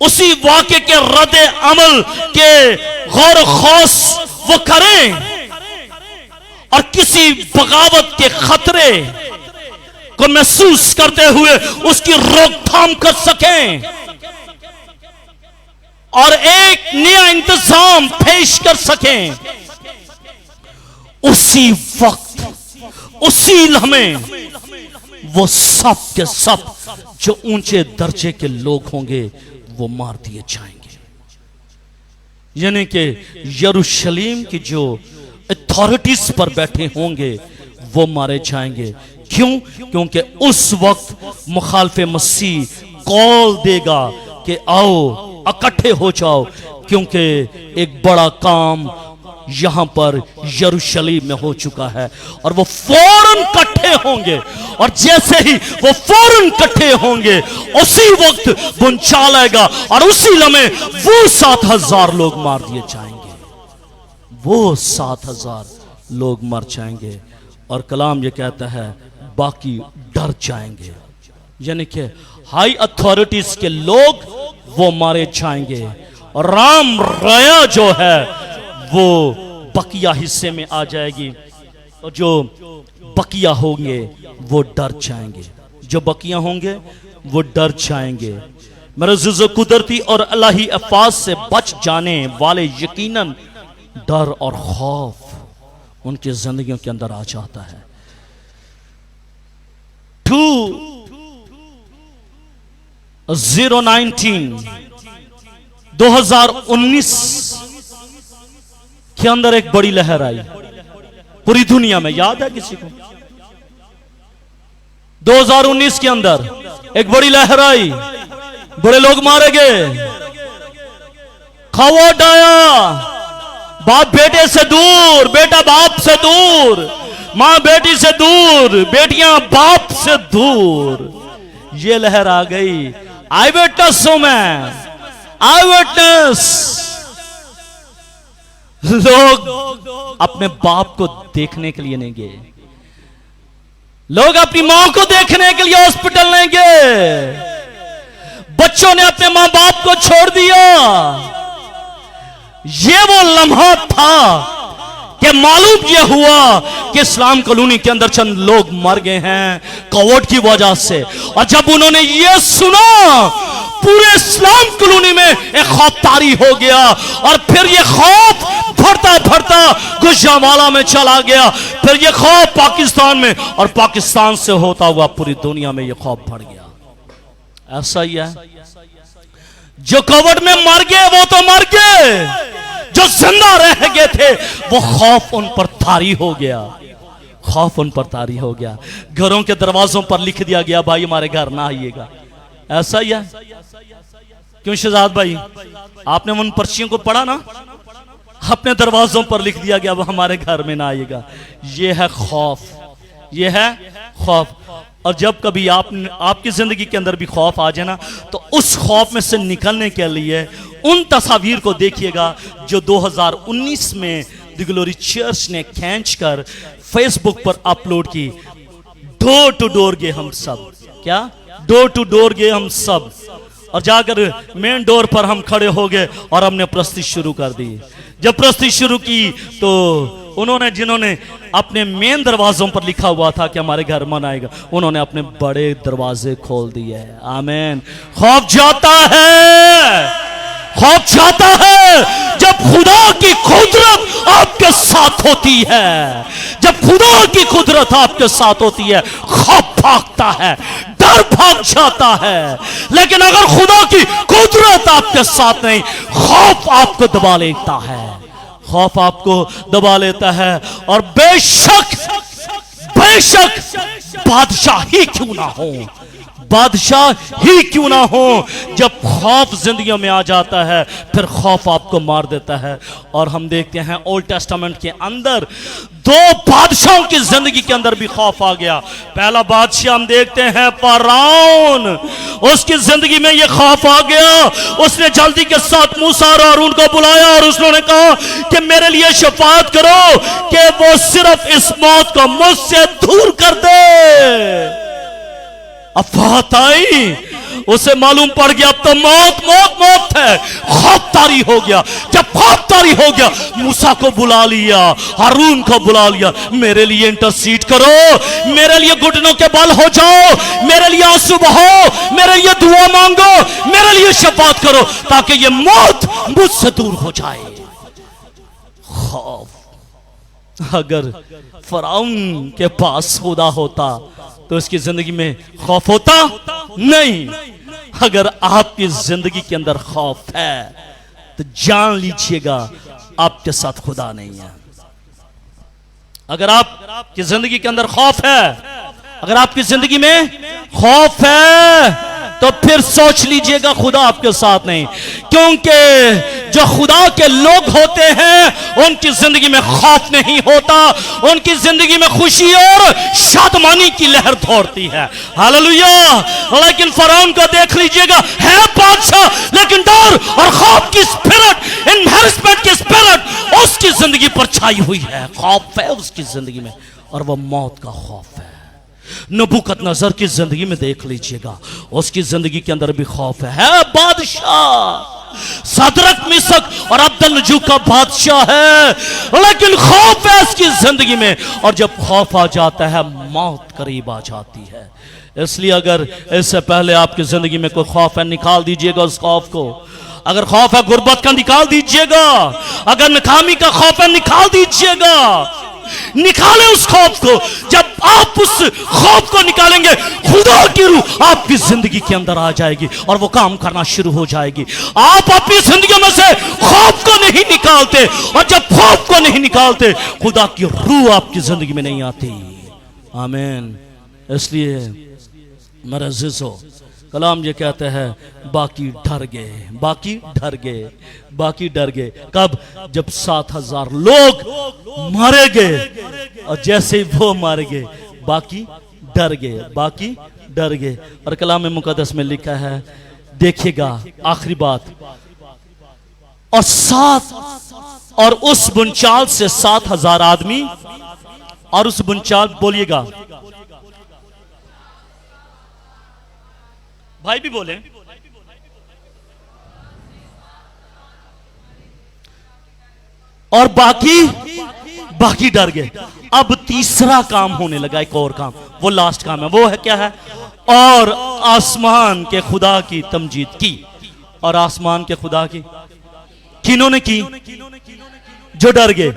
उसी वाक़े के रद्द अमल के गौर खौस वो करें और किसी बगावत के खतरे को महसूस करते हुए उसकी रोकथाम कर सकें और एक नया इंतजाम पेश कर सकें। उसी वक्त, उसी लम्हे वो सब के सब जो ऊंचे दर्जे के लोग होंगे वो मार दिए जाएंगे। यानी कि यरूशलेम की जो अथॉरिटीज पर बैठे होंगे वो मारे जाएंगे। क्यों? क्योंकि उस वक्त मुखालिफ मसीह कॉल देगा कि आओ इकट्ठे हो जाओ, क्योंकि एक बड़ा काम यहां पर यरूशलेम में हो चुका है और वो फौरन इकट्ठे होंगे। और जैसे ही वो फौरन इकट्ठे होंगे उसी वक्त बुंचाल आएगा और उसी लम्हे वो 7,000 लोग मार दिए जाएंगे। वो 7,000 लोग मर जाएंगे और कलाम ये कहता है बाकी डर जाएंगे। यानी कि हाई अथॉरिटीज के लोग वो मारे जाएंगे और राम राया जो है वो बकिया हिस्से में आ जाएगी और जो बकिया होंगे वो डर जाएंगे। जो बकिया होंगे वो डर जाएंगे। मेरे अज़ीज़ों, कुदरती और अल्लाही अफ़ाज से बच जाने वाले यकीनन डर और खौफ उनकी जिंदगियों के अंदर आ जाता है। 2019 के अंदर एक बड़ी लहर आई पूरी दुनिया में, याद है किसी को? 2019 के अंदर एक बड़ी लहर आई, बड़े लोग मारे गए, खौफ आया, बाप बेटे से दूर, बेटा बाप से दूर, मां बेटी से दूर, बेटियां बाप से दूर, ये लहर आ गई। आई विटनेस हूं मैं, आई विटनेस। लोग अपने बाप को देखने के लिए नहीं गए, लोग अपनी मां को देखने के लिए हॉस्पिटल नहीं गए, बच्चों ने अपने मां बाप को छोड़ दिया। ये वो लम्हा था कि मालूम यह हुआ कि इस्लाम कॉलोनी के अंदर चंद लोग मर गए हैं कोविड की वजह से, और जब उन्होंने ये सुना पूरे इस्लाम कॉलोनी में एक खौफ तारी हो गया, और फिर ये खौफ बढ़ता बढ़ता गुजरांवाला में चला गया, फिर ये खौफ पाकिस्तान में, और पाकिस्तान से होता हुआ पूरी दुनिया में ये खौफ बढ़ गया। ऐसा ही है, जो कोविड में मर गए वो तो मर गए, जो जिंदा रह गए थे वो खौफ उन पर तारी हो गया, खौफ उन पर तारी हो गया। घरों के दरवाजों पर लिख दिया गया भाई हमारे घर ना आइएगा। ऐसा ही है क्यों शहजाद भाई? आपने उन पर्चियों को पढ़ा ना, अपने दरवाजों पर लिख दिया गया वो हमारे घर में ना आइएगा। ये है खौफ, ये है खौफ। और जब कभी आपकी जिंदगी के अंदर भी खौफ आ जाए ना, तो उस खौफ में से निकलने के लिए उन तस्वीर को देखिएगा जो 2019 में द ग्लोरी चर्च ने खींचकर फेसबुक पर अपलोड की। डोर टू डोर गए हम सब, क्या डोर टू डोर गए हम सब, और जाकर मेन डोर पर हम खड़े हो गए और हमने प्रस्तुति शुरू कर दी। जब प्रस्तुति शुरू की तो उन्होंने, जिन्होंने अपने मेन दरवाजों पर लिखा हुआ था कि हमारे घर मन आएगा, उन्होंने अपने बड़े दरवाजे खोल दिए। आमीन। खौफ जाता है, खौफ जाता है जब खुदा की कुदरत आपके साथ होती है, जब खुदा की कुदरत आपके साथ होती है खौफ भागता है, डर भाग जाता है। लेकिन अगर खुदा की कुदरत आपके साथ नहीं, खौफ आपको दबा लेता है, खौफ आपको दबा लेता है। और बेशक बेशक बादशाह ही क्यों ना हो, बादशाह ही क्यों ना हो, जब खौफ जिंदगियों में आ जाता है फिर खौफ आपको मार देता है। और हम देखते हैं ओल्ड टेस्टामेंट के अंदर दो बादशाहों की जिंदगी के अंदर भी खौफ आ गया। पहला बादशाह हम देखते हैं फरौन, उसकी जिंदगी में यह खौफ आ गया। उसने जल्दी के साथ मूसा और हारून को बुलाया और उसने कहा कि मेरे लिए शफाअत करो कि वो सिर्फ इस मौत को मुझसे दूर कर दे। अफवाह आई, उसे मालूम पड़ गया अब तो मौत मौत मौत है। खौफ तारी हो गया। जब खौफ तारी हो गया मूसा को बुला लिया, हारून को बुला लिया, मेरे लिए इंटरसीड करो, मेरे लिए घुटनों के बल हो जाओ, मेरे लिए आंसू बहाओ, मेरे लिए दुआ मांगो, मेरे लिए शफाअत करो ताकि ये मौत मुझसे दूर हो जाए। खौफ, अगर फरौन के पास खुदा होता तो उसकी जिंदगी में खौफ होता नहीं। अगर आपकी जिंदगी के अंदर खौफ है तो जान लीजिएगा आपके साथ खुदा नहीं है। अगर आपकी जिंदगी के अंदर खौफ है, अगर आपकी जिंदगी में खौफ है तो फिर सोच लीजिएगा खुदा आपके साथ नहीं। क्योंकि जो खुदा के लोग होते हैं उनकी जिंदगी में खौफ नहीं होता, उनकी जिंदगी में खुशी और शादमानी की लहर दौड़ती है। हालेलुया। लेकिन फरौन को देख लीजिएगा, है बादशाह लेकिन डर और खौफ की स्पिरिट, एम्बैरेसमेंट की स्पिरिट उसकी जिंदगी पर छाई हुई है। खौफ है उसकी जिंदगी में और वह मौत का खौफ है। नबूकदनेस्सर की जिंदगी में देख लीजिएगा, उसकी जिंदगी के अंदर भी खौफ है। बादशाह सदरक मिसक और अब्दुल का बादशाह है, लेकिन खौफ है उसकी जिंदगी में। और जब खौफ आ जाता है मौत करीब आ जाती है। इसलिए अगर इससे पहले आपकी जिंदगी में कोई खौफ है, निकाल दीजिएगा उस खौफ को। अगर खौफ है गुर्बत का, निकाल दीजिएगा। अगर नाकामी का खौफ है, निकाल दीजिएगा। निकालें उस खौफ को। जब आप उस खौफ को निकालेंगे, खुदा की रूह आपकी जिंदगी के अंदर आ जाएगी और वो काम करना शुरू हो जाएगी। आप अपनी जिंदगी में से खौफ को नहीं निकालते, और जब खौफ को नहीं निकालते, खुदा की रूह आपकी जिंदगी में नहीं आती। आमीन। इसलिए मेरे अज़ीज़ों, कलाम ये कहते हैं बाकी डर गए, बाकी डर गए, बाकी डर गए। कब? जब 7,000 लोग मारे गए, और जैसे ही वो मारे गए बाकी डर गए, बाकी डर गए। और कलाम मुकद्दस में लिखा है, देखिएगा आखिरी बात, और उस बुनचाल से 7,000 आदमी, और उस बुनचाल, बोलिएगा भाई भी बोले, और बाकी डर गए। अब तीसरा काम होने लगा, एक और काम, वो लास्ट काम है। वो है क्या है? और आसमान के खुदा की तमजीद की। और आसमान के खुदा की किन्होंने की? जो डर गए,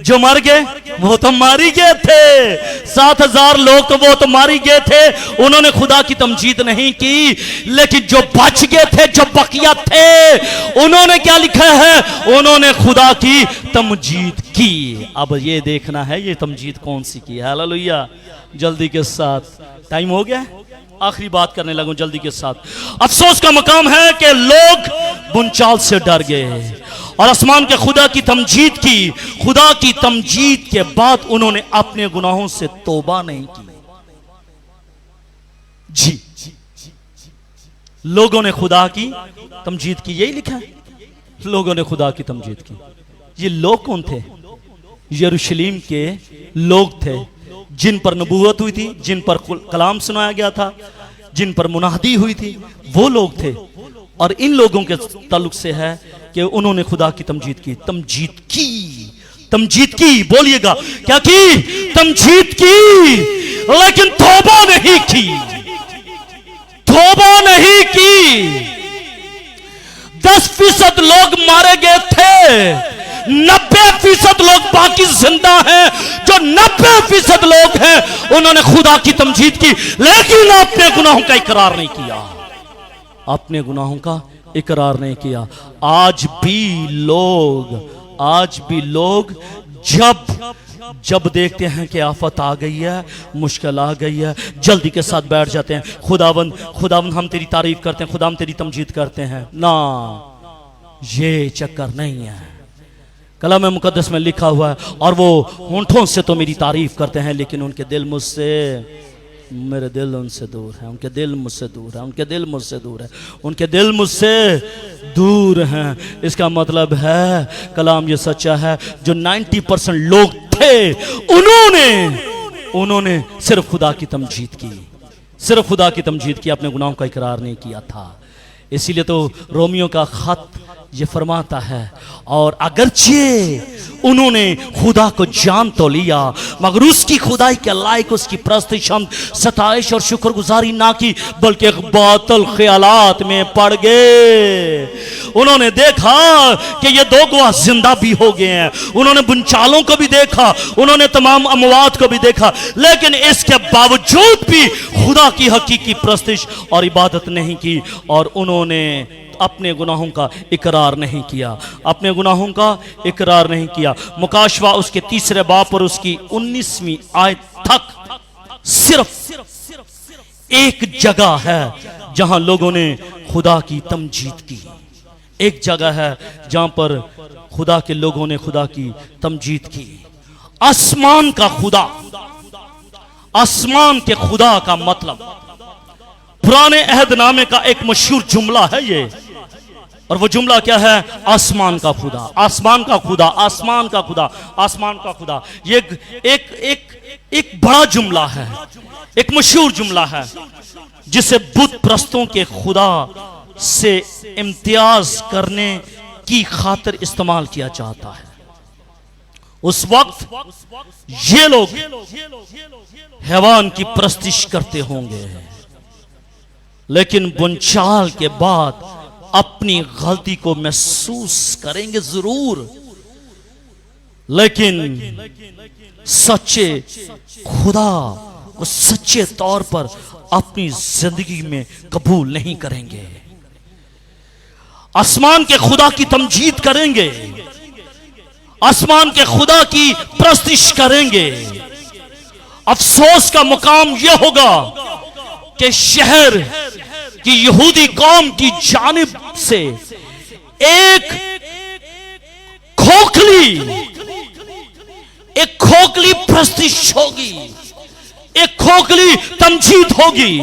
जो मर गए, वो तो मारी गए थे। 7,000 लोग तो वो तो मारी गए थे, उन्होंने खुदा की तमजीद नहीं की। लेकिन जो बच गए थे, जो बकिया थे, उन्होंने क्या लिखा है? उन्होंने खुदा की तमजीद की। अब ये देखना है ये तमजीद कौन सी की है। हालेलुया। जल्दी के साथ, टाइम हो गया, आखिरी बात करने लगूं जल्दी के साथ। अफसोस का मकाम है कि लोग बुनचाल से डर गए और आसमान के खुदा की तमजीद की। खुदा की तमजीद के बाद उन्होंने अपने गुनाहों से तौबा नहीं की। जी, लोगों ने खुदा की तमजीद की, यही लिखा है, लोगों ने खुदा की तमजीद की। ये लोग कौन थे? यरूशलेम के लोग थे, जिन पर नबूवत हुई थी, जिन पर कलाम सुनाया गया था, जिन पर मुनादी हुई थी, वो लोग थे। और इन लोगों के ताल्लुक से है कि उन्होंने खुदा की तमजीद की। तमजीद की, तमजीद की, बोलिएगा क्या की? तमजीद की, लेकिन तौबा नहीं की, तौबा नहीं की। 10% लोग मारे गए थे, 90% लोग बाकी जिंदा हैं। जो 90% लोग हैं, उन्होंने खुदा की तमजीद की, लेकिन अपने गुनाहों का इकरार नहीं किया, अपने गुनाहों का इकरार नहीं किया। आज भी लोग जब देखते हैं कि आफत आ गई है, मुश्किल आ गई है, जल्दी के साथ बैठ जाते हैं, खुदावंद हम तेरी तारीफ करते हैं, खुदा हम तेरी तमजीद करते हैं। ना, ये चक्कर नहीं है। कलाम मुकद्दस में लिखा हुआ है, और वो होंठों से तो मेरी तारीफ करते हैं, लेकिन उनके दिल मुझसे, मेरे दिल उनसे दूर है, उनके दिल मुझसे दूर है, उनके दिल मुझसे दूर है, उनके दिल मुझसे दूर हैं। इसका मतलब है, कलाम ये सच्चा है, जो 90% लोग थे, उन्होंने सिर्फ खुदा की तमजीद की, सिर्फ खुदा की तमजीद की, अपने गुनाहों का इकरार नहीं किया था। इसीलिए तो रोमियो का खत ये फरमाता है, और अगरचे उन्होंने खुदा को जान तो लिया, मगर उसकी खुदाई के लायक उसकी प्रस्तिश, सताइश और शुक्रगुजारी ना की, बल्कि एक बातिल ख्यालात में पड़ गए। उन्होंने देखा कि ये दो गवाह जिंदा भी हो गए हैं, उन्होंने बुनचालों को भी देखा, उन्होंने तमाम अमवात को भी देखा, लेकिन इसके बावजूद भी खुदा की हकीकी प्रस्तिश और इबादत नहीं की, और उन्होंने अपने गुनाहों का इकरार नहीं किया, अपने गुनाहों का इकरार नहीं किया। मुकाशवा उसके 3 बाब और उसकी 19वीं आयत तक सिर्फ एक जगह है जहां लोगों ने खुदा की तमजीद की। एक जगह है जहां पर खुदा के लोगों ने खुदा की तमजीद की। आसमान का खुदा, आसमान के खुदा का मतलब पुराने अहदनामे का एक मशहूर जुमला है ये, और वो जुमला क्या है? आसमान का खुदा, आसमान का खुदा, आसमान का खुदा, आसमान का खुदा। ये एक बड़ा जुमला है, एक मशहूर जुमला है, जिसे बुत प्रस्तों के खुदा से इम्तियाज करने की खातिर इस्तेमाल किया जाता है। उस वक्त ये लोग हैवान की प्रस्तिश करते होंगे, लेकिन बुनचाल के बाद अपनी गलती को महसूस करेंगे जरूर। लेकिन सच्चे खुदा को सच्चे तौर पर अपनी जिंदगी में कबूल नहीं करेंगे। आसमान के खुदा की तमजीद करेंगे, आसमान के खुदा की प्रस्तिश करेंगे। अफसोस का मुकाम यह होगा कि शहर की यहूदी कौम की जानिब से एक खोखली प्रस्तिश होगी, एक खोखली तमजीद होगी।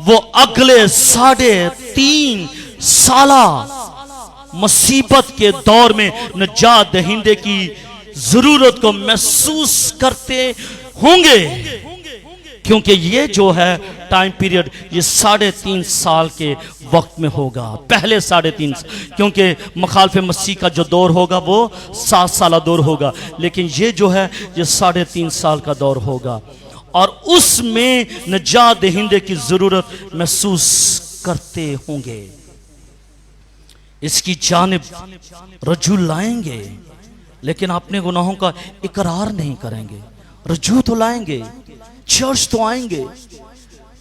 वो अगले 3.5 साला मुसीबत के दौर में निजात दहिंदे की जरूरत को महसूस करते होंगे, क्योंकि ये जो है टाइम पीरियड ये 3.5 साल के वक्त में होगा। पहले 3.5, क्योंकि मखालफ मसीह का जो दौर होगा वो 7 साल दौर होगा, लेकिन ये जो है ये 3.5 साल का दौर होगा और उसमें निजात दहिंदे की जरूरत महसूस करते होंगे। इसकी जानिब रजू लाएंगे, लेकिन अपने गुनाहों का इकरार नहीं करेंगे। रजू तो लाएंगे, चर्च तो आएंगे,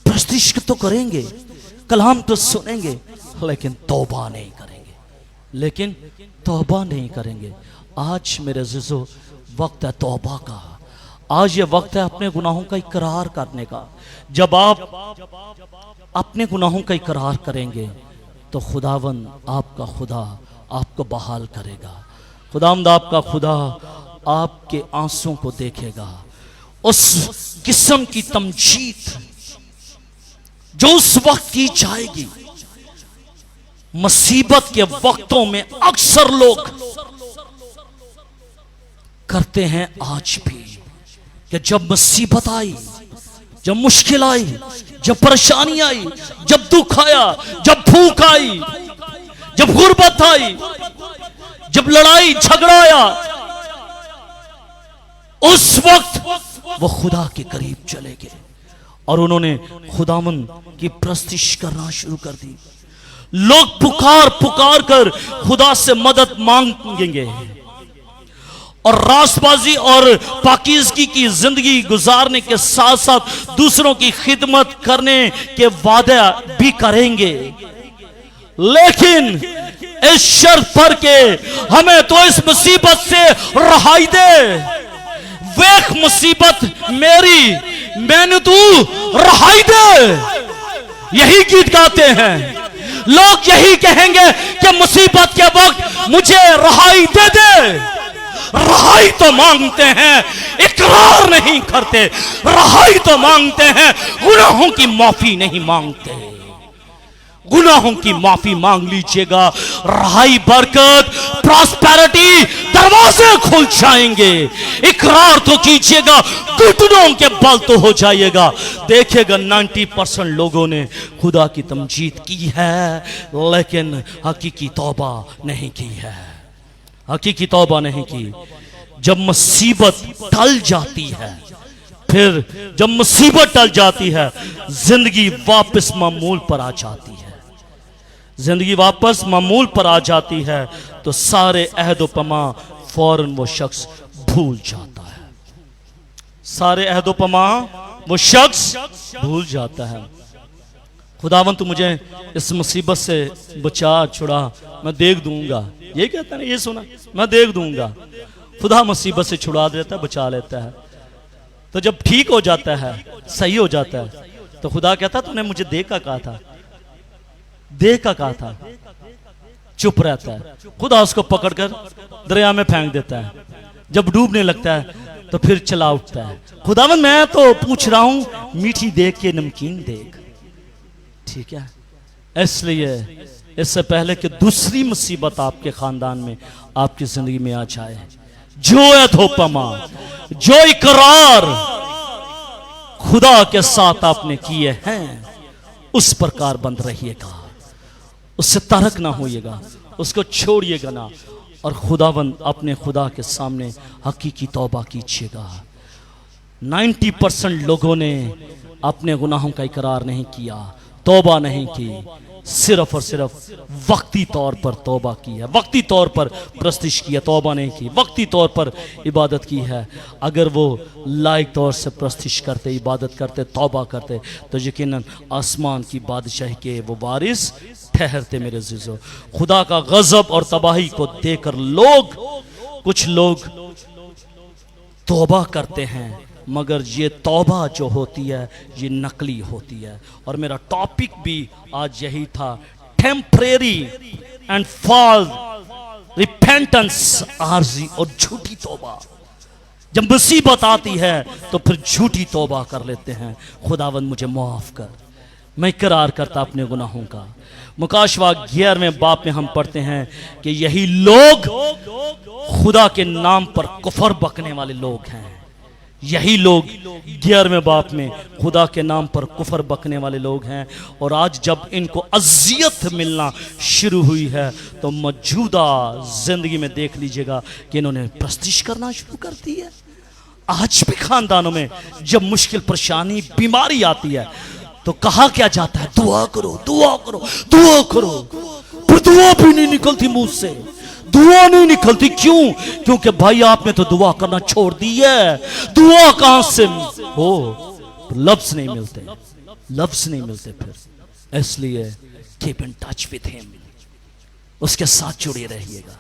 प्रस्तिश तो करेंगे, कलाम तो सुनेंगे, लेकिन तौबा नहीं करेंगे, लेकिन तौबा नहीं करेंगे। आज मेरे अज़ीज़ों वक्त है तौबा का। आज ये वक्त है अपने गुनाहों का इकरार करने का। जब आप अपने गुनाहों का इकरार करेंगे तो खुदावंद आपका खुदा आपको बहाल करेगा। खुदावंद आपका खुदा आपके आंसुओं को देखेगा। उस किस्म की तमजीद जो उस वक्त की जाएगी, मुसीबत के वक्तों में अक्सर लोग करते हैं आज भी, कि जब मुसीबत आई, जब मुश्किल आई, जब परेशानी आई, जब दुख आया, जब भूख आई, जब गुर्बत आई, जब लड़ाई झगड़ा आया, उस वक्त वो खुदा के करीब चले गए और उन्होंने खुदावन की प्रस्तिश करना शुरू कर दी। लोग पुकार पुकार कर खुदा से मदद मांगेंगे और रास्तबाजी और पाकीज़गी की जिंदगी गुजारने के साथ साथ दूसरों की खिदमत करने के वादे भी करेंगे, लेकिन इस शर्त पर के हमें तो इस मुसीबत से रहाई दे। वेख मुसीबत मेरी, मैंने तू रहाई दे, यही गीत गाते हैं लोग। यही कहेंगे कि मुसीबत के वक्त मुझे रहाई दे दे। रहाई तो मांगते हैं, इकरार नहीं करते। रहाई तो मांगते हैं, गुनाहों की माफी नहीं मांगते। गुनाहों की माफी मांग लीजिएगा, रहाई, बरकत, प्रॉस्पेरिटी दरवाजे खुल जाएंगे। इकरार तो कीजिएगा, घुटनों के बल तो हो जाइएगा। देखिएगा 90% लोगों ने खुदा की तमजीद की है, लेकिन हकीकी तौबा नहीं की है। हकीकी तौबा नहीं की। जब मुसीबत टल जाती है, फिर जब मुसीबत टल जाती है, जिंदगी वापस मामूल पर आ जाती है। जिंदगी वापस मामूल पर आ जाती है तो सारे अहदोपमा फौरन वो शख्स भूल जाता है। सारे अहदोपमा वो शख्स भूल जाता है। खुदावन तू मुझे इस मुसीबत से बचा, छुड़ा, मैं देख दूंगा। ये कहता है, ये सुना, मैं देख दूंगा। खुदा मुसीबत से छुड़ा देता है, बचा लेता है। तो जब ठीक हो जाता है, सही हो जाता है, तो खुदा कहता तूने मुझे देखा कहा था, देखा कहा था। चुप रहता है। खुदा उसको पकड़कर दरिया में फेंक देता है। जब डूबने लगता है तो फिर चला उठता है। खुदावन मैं तो पूछ रहा हूं, मीठी देख के नमकीन देख। ठीक है, इसलिए इससे पहले कि दूसरी मुसीबत आपके खानदान में, आपकी जिंदगी में आ जाए, जो अधोपमा, जो इकरार खुदा के साथ आपने किए हैं, उस प्रकार बंद रहिएगा, उससे तरक ना होइएगा, उसको छोड़िएगा ना, और खुदावंद अपने खुदा के सामने हकीकी तौबा कीजिएगा। 90% लोगों ने अपने गुनाहों का इकरार नहीं किया, तौबा नहीं की, सिर्फ और सिर्फ वक्ती तौर पर तौबा की है, वक्ती तौर पर प्रस्तिश की है, तौबा नहीं की, वक्ती तौर पर इबादत की है। अगर वो लायक तौर से प्रस्तिश करते, इबादत करते, तौबा करते, तो यकीनन आसमान की बादशाही के वो वारिस ठहरते। मेरे अज़ीज़ों, खुदा का गजब और तबाही को देखकर कुछ लोग तौबा करते हैं, मगर ये तौबा जो होती है ये नकली होती है। और मेरा टॉपिक भी आज यही था, टेम्परेरी एंड फॉल्स रिपेंटेंस, आर्जी और झूठी तौबा। जब मुसीबत आती है तो फिर झूठी तौबा कर लेते हैं। खुदावंद मुझे माफ कर, मैं इकरार करता अपने गुनाहों का। मुकाशवा 11वें बाब में हम पढ़ते हैं कि यही लोग खुदा के नाम पर कुफर बकने वाले लोग हैं। यही लोग 11वें बाब में खुदा के नाम पर कुफर बकने वाले लोग हैं। और आज जब इनको अजियत मिलना शुरू हुई है तो मौजूदा जिंदगी में देख लीजिएगा कि इन्होंने प्रस्तिश करना शुरू कर दी है। आज भी खानदानों में जब मुश्किल, परेशानी, बीमारी आती है तो कहा क्या जाता है, दुआ करो, दुआ करो, दुआ करो। पर दुआ भी नहीं निकलती मुंह से, दुआ नहीं निकलती। क्यों? क्योंकि भाई आपने तो दुआ करना छोड़ दी है। दुआ कहां से हो? लफ्ज नहीं मिलते, लफ्ज नहीं मिलते। फिर इसलिए keep in touch with him, उसके साथ जुड़े रहिएगा,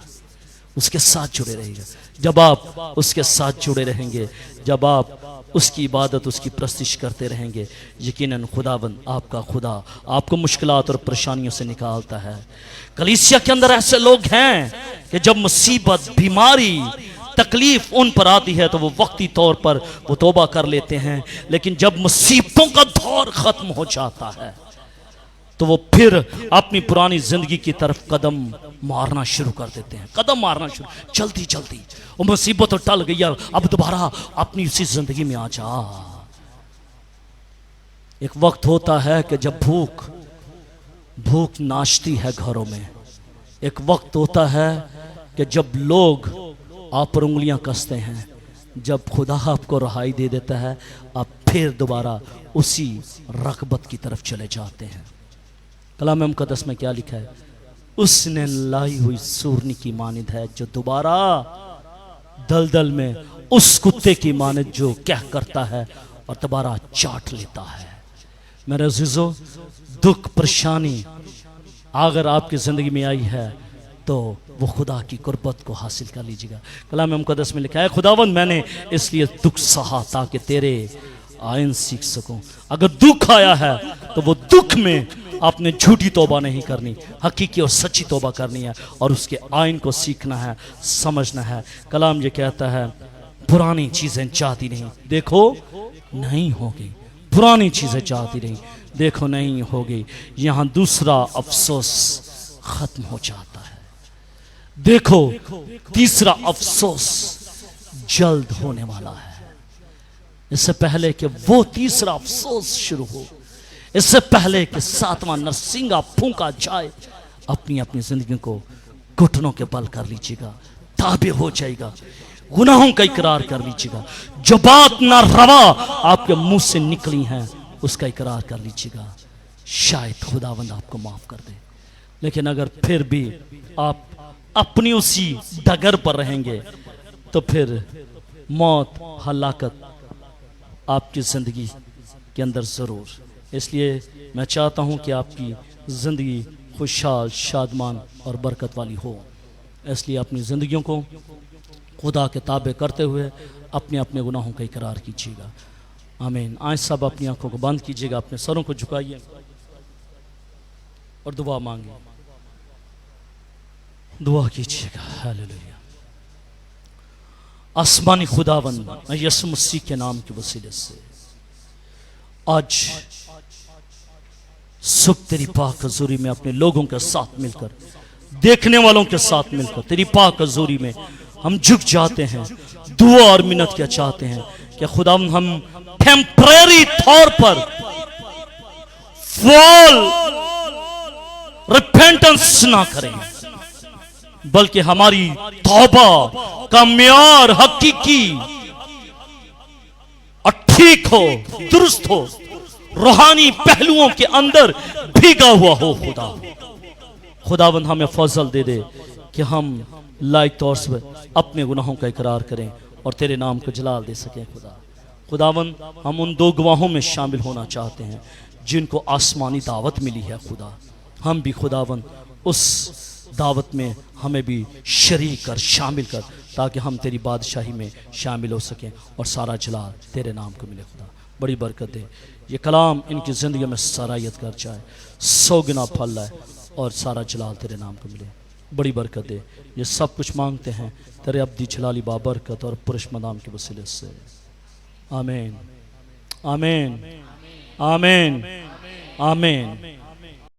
उसके साथ जुड़े रहिएगा। जब आप उसके साथ जुड़े रहेंगे, जब आप उसकी इबादत, उसकी प्रस्तिश करते रहेंगे, यकीनन खुदावंद आपका खुदा आपको मुश्किलात और परेशानियों से निकालता है। कलीसिया के अंदर ऐसे लोग हैं कि जब मुसीबत, बीमारी, तकलीफ उन पर आती है तो वो वक्ती तौर पर वो तौबा कर लेते हैं, लेकिन जब मुसीबतों का दौर खत्म हो जाता है तो वो फिर अपनी पुरानी जिंदगी की तरफ कदम मारना शुरू कर देते हैं। कदम मारना शुरू, जल्दी जल्दी, वो मुसीबत तो टल गई है, अब दोबारा अपनी उसी जिंदगी में आ जा। एक वक्त होता है कि जब भूख नाचती है घरों में। एक वक्त होता है कि जब लोग आप पर उंगलियां कसते हैं। जब खुदा आपको रहाई दे देता है, आप फिर दोबारा उसी रगबत की तरफ चले जाते हैं। कलाम मुकद्दस में क्या लिखा है? उसने लाई हुई सूरनी की मानिद है जो दोबारा दलदल में उस कुत्ते की मानिद जो क्या करता है और दोबारा चाट लेता है। मेरे अज़ीज़ों, दुख, परेशानी अगर आपकी जिंदगी में आई है तो वो खुदा की कुर्बत को हासिल कर लीजिएगा। कलाम मुकद्दस में लिखा है, खुदावंद मैंने इसलिए दुख सहा ताकि तेरे आयन सीख सकूं। अगर दुख आया है तो वो दुख में आपने झूठी तौबा नहीं करनी, हकीकी और सच्ची तौबा करनी है और उसके आयन को सीखना है, समझना है। कलाम ये कहता है, पुरानी चीजें चाहती नहीं, देखो नहीं होगी। पुरानी चीजें चाहती नहीं, देखो नहीं होगी। यहां दूसरा अफसोस खत्म हो जाता है। देखो तीसरा अफसोस जल्द होने वाला है। इससे पहले कि वो तीसरा अफसोस शुरू हो, इससे पहले कि सातवां नरसिंगा फूंका जाए, अपनी अपनी जिंदगी को घुटनों के बल कर लीजिएगा, ताबे हो जाएगा, गुनाहों का इकरार कर लीजिएगा। जो बात ना रवा आपके मुंह से निकली हैं उसका इकरार कर लीजिएगा, शायद खुदावंद आपको माफ कर दे। लेकिन अगर फिर भी आप अपनी उसी डगर पर रहेंगे तो फिर मौत, हलाकत आपकी जिंदगी के अंदर जरूर। इसलिए मैं चाहता हूं कि आपकी जिंदगी खुशहाल, शादमान और बरकत वाली हो। इसलिए अपनी जिंदगियों को खुदा के ताबे करते हुए अपने अपने गुनाहों का इकरार कीजिएगा। आमीन। आज सब अपनी आंखों को बंद कीजिएगा, अपने सरों को झुकाइए और दुआ मांगिए, दुआ कीजिएगा। हालेलुया। आसमानी खुदावंद, मैं यीशु मसीह के नाम के वसीले से आज सुख तेरी पाक हजूरी में अपने लोगों के साथ मिलकर, देखने वालों के साथ मिलकर तेरी पाक हजूरी में हम झुक जाते हैं, दुआ और मिन्नत क्या चाहते हैं कि खुदा हम टेम्परेरी तौर पर फॉल रिपेंटेंस ना करें, बल्कि हमारी तौबा का म्यार हकीकी और ठीक हो, दुरुस्त हो रूहानी पहलुओं के अंदर भीगा हुआ हो खुदा। खुदावंद हमें फजल दे दे कि हम लायक तौर से अपने गुनाहों का इकरार करें और तेरे नाम को जलाल दे सकें खुदा। खुदावंद हम उन 2 गवाहों में शामिल होना चाहते हैं जिनको आसमानी दावत मिली है खुदा। हम भी खुदावंद उस दावत में हमें भी शरीक कर, शामिल कर, ताकि हम तेरी बादशाही में शामिल हो सकें और सारा जलाल तेरे नाम को मिले खुदा। बड़ी बरकत दे, ये कलाम इनकी ज़िंदगी में सरायत कर जाए, 100 गुना फल लाए और सारा जलाल तेरे नाम को मिले। बड़ी बरकत दे, ये सब कुछ मांगते हैं तेरे अब्दी जलाली बाबरकत और पुरुष मदाम के वसीले से। आमीन आमीन आमीन आमीन।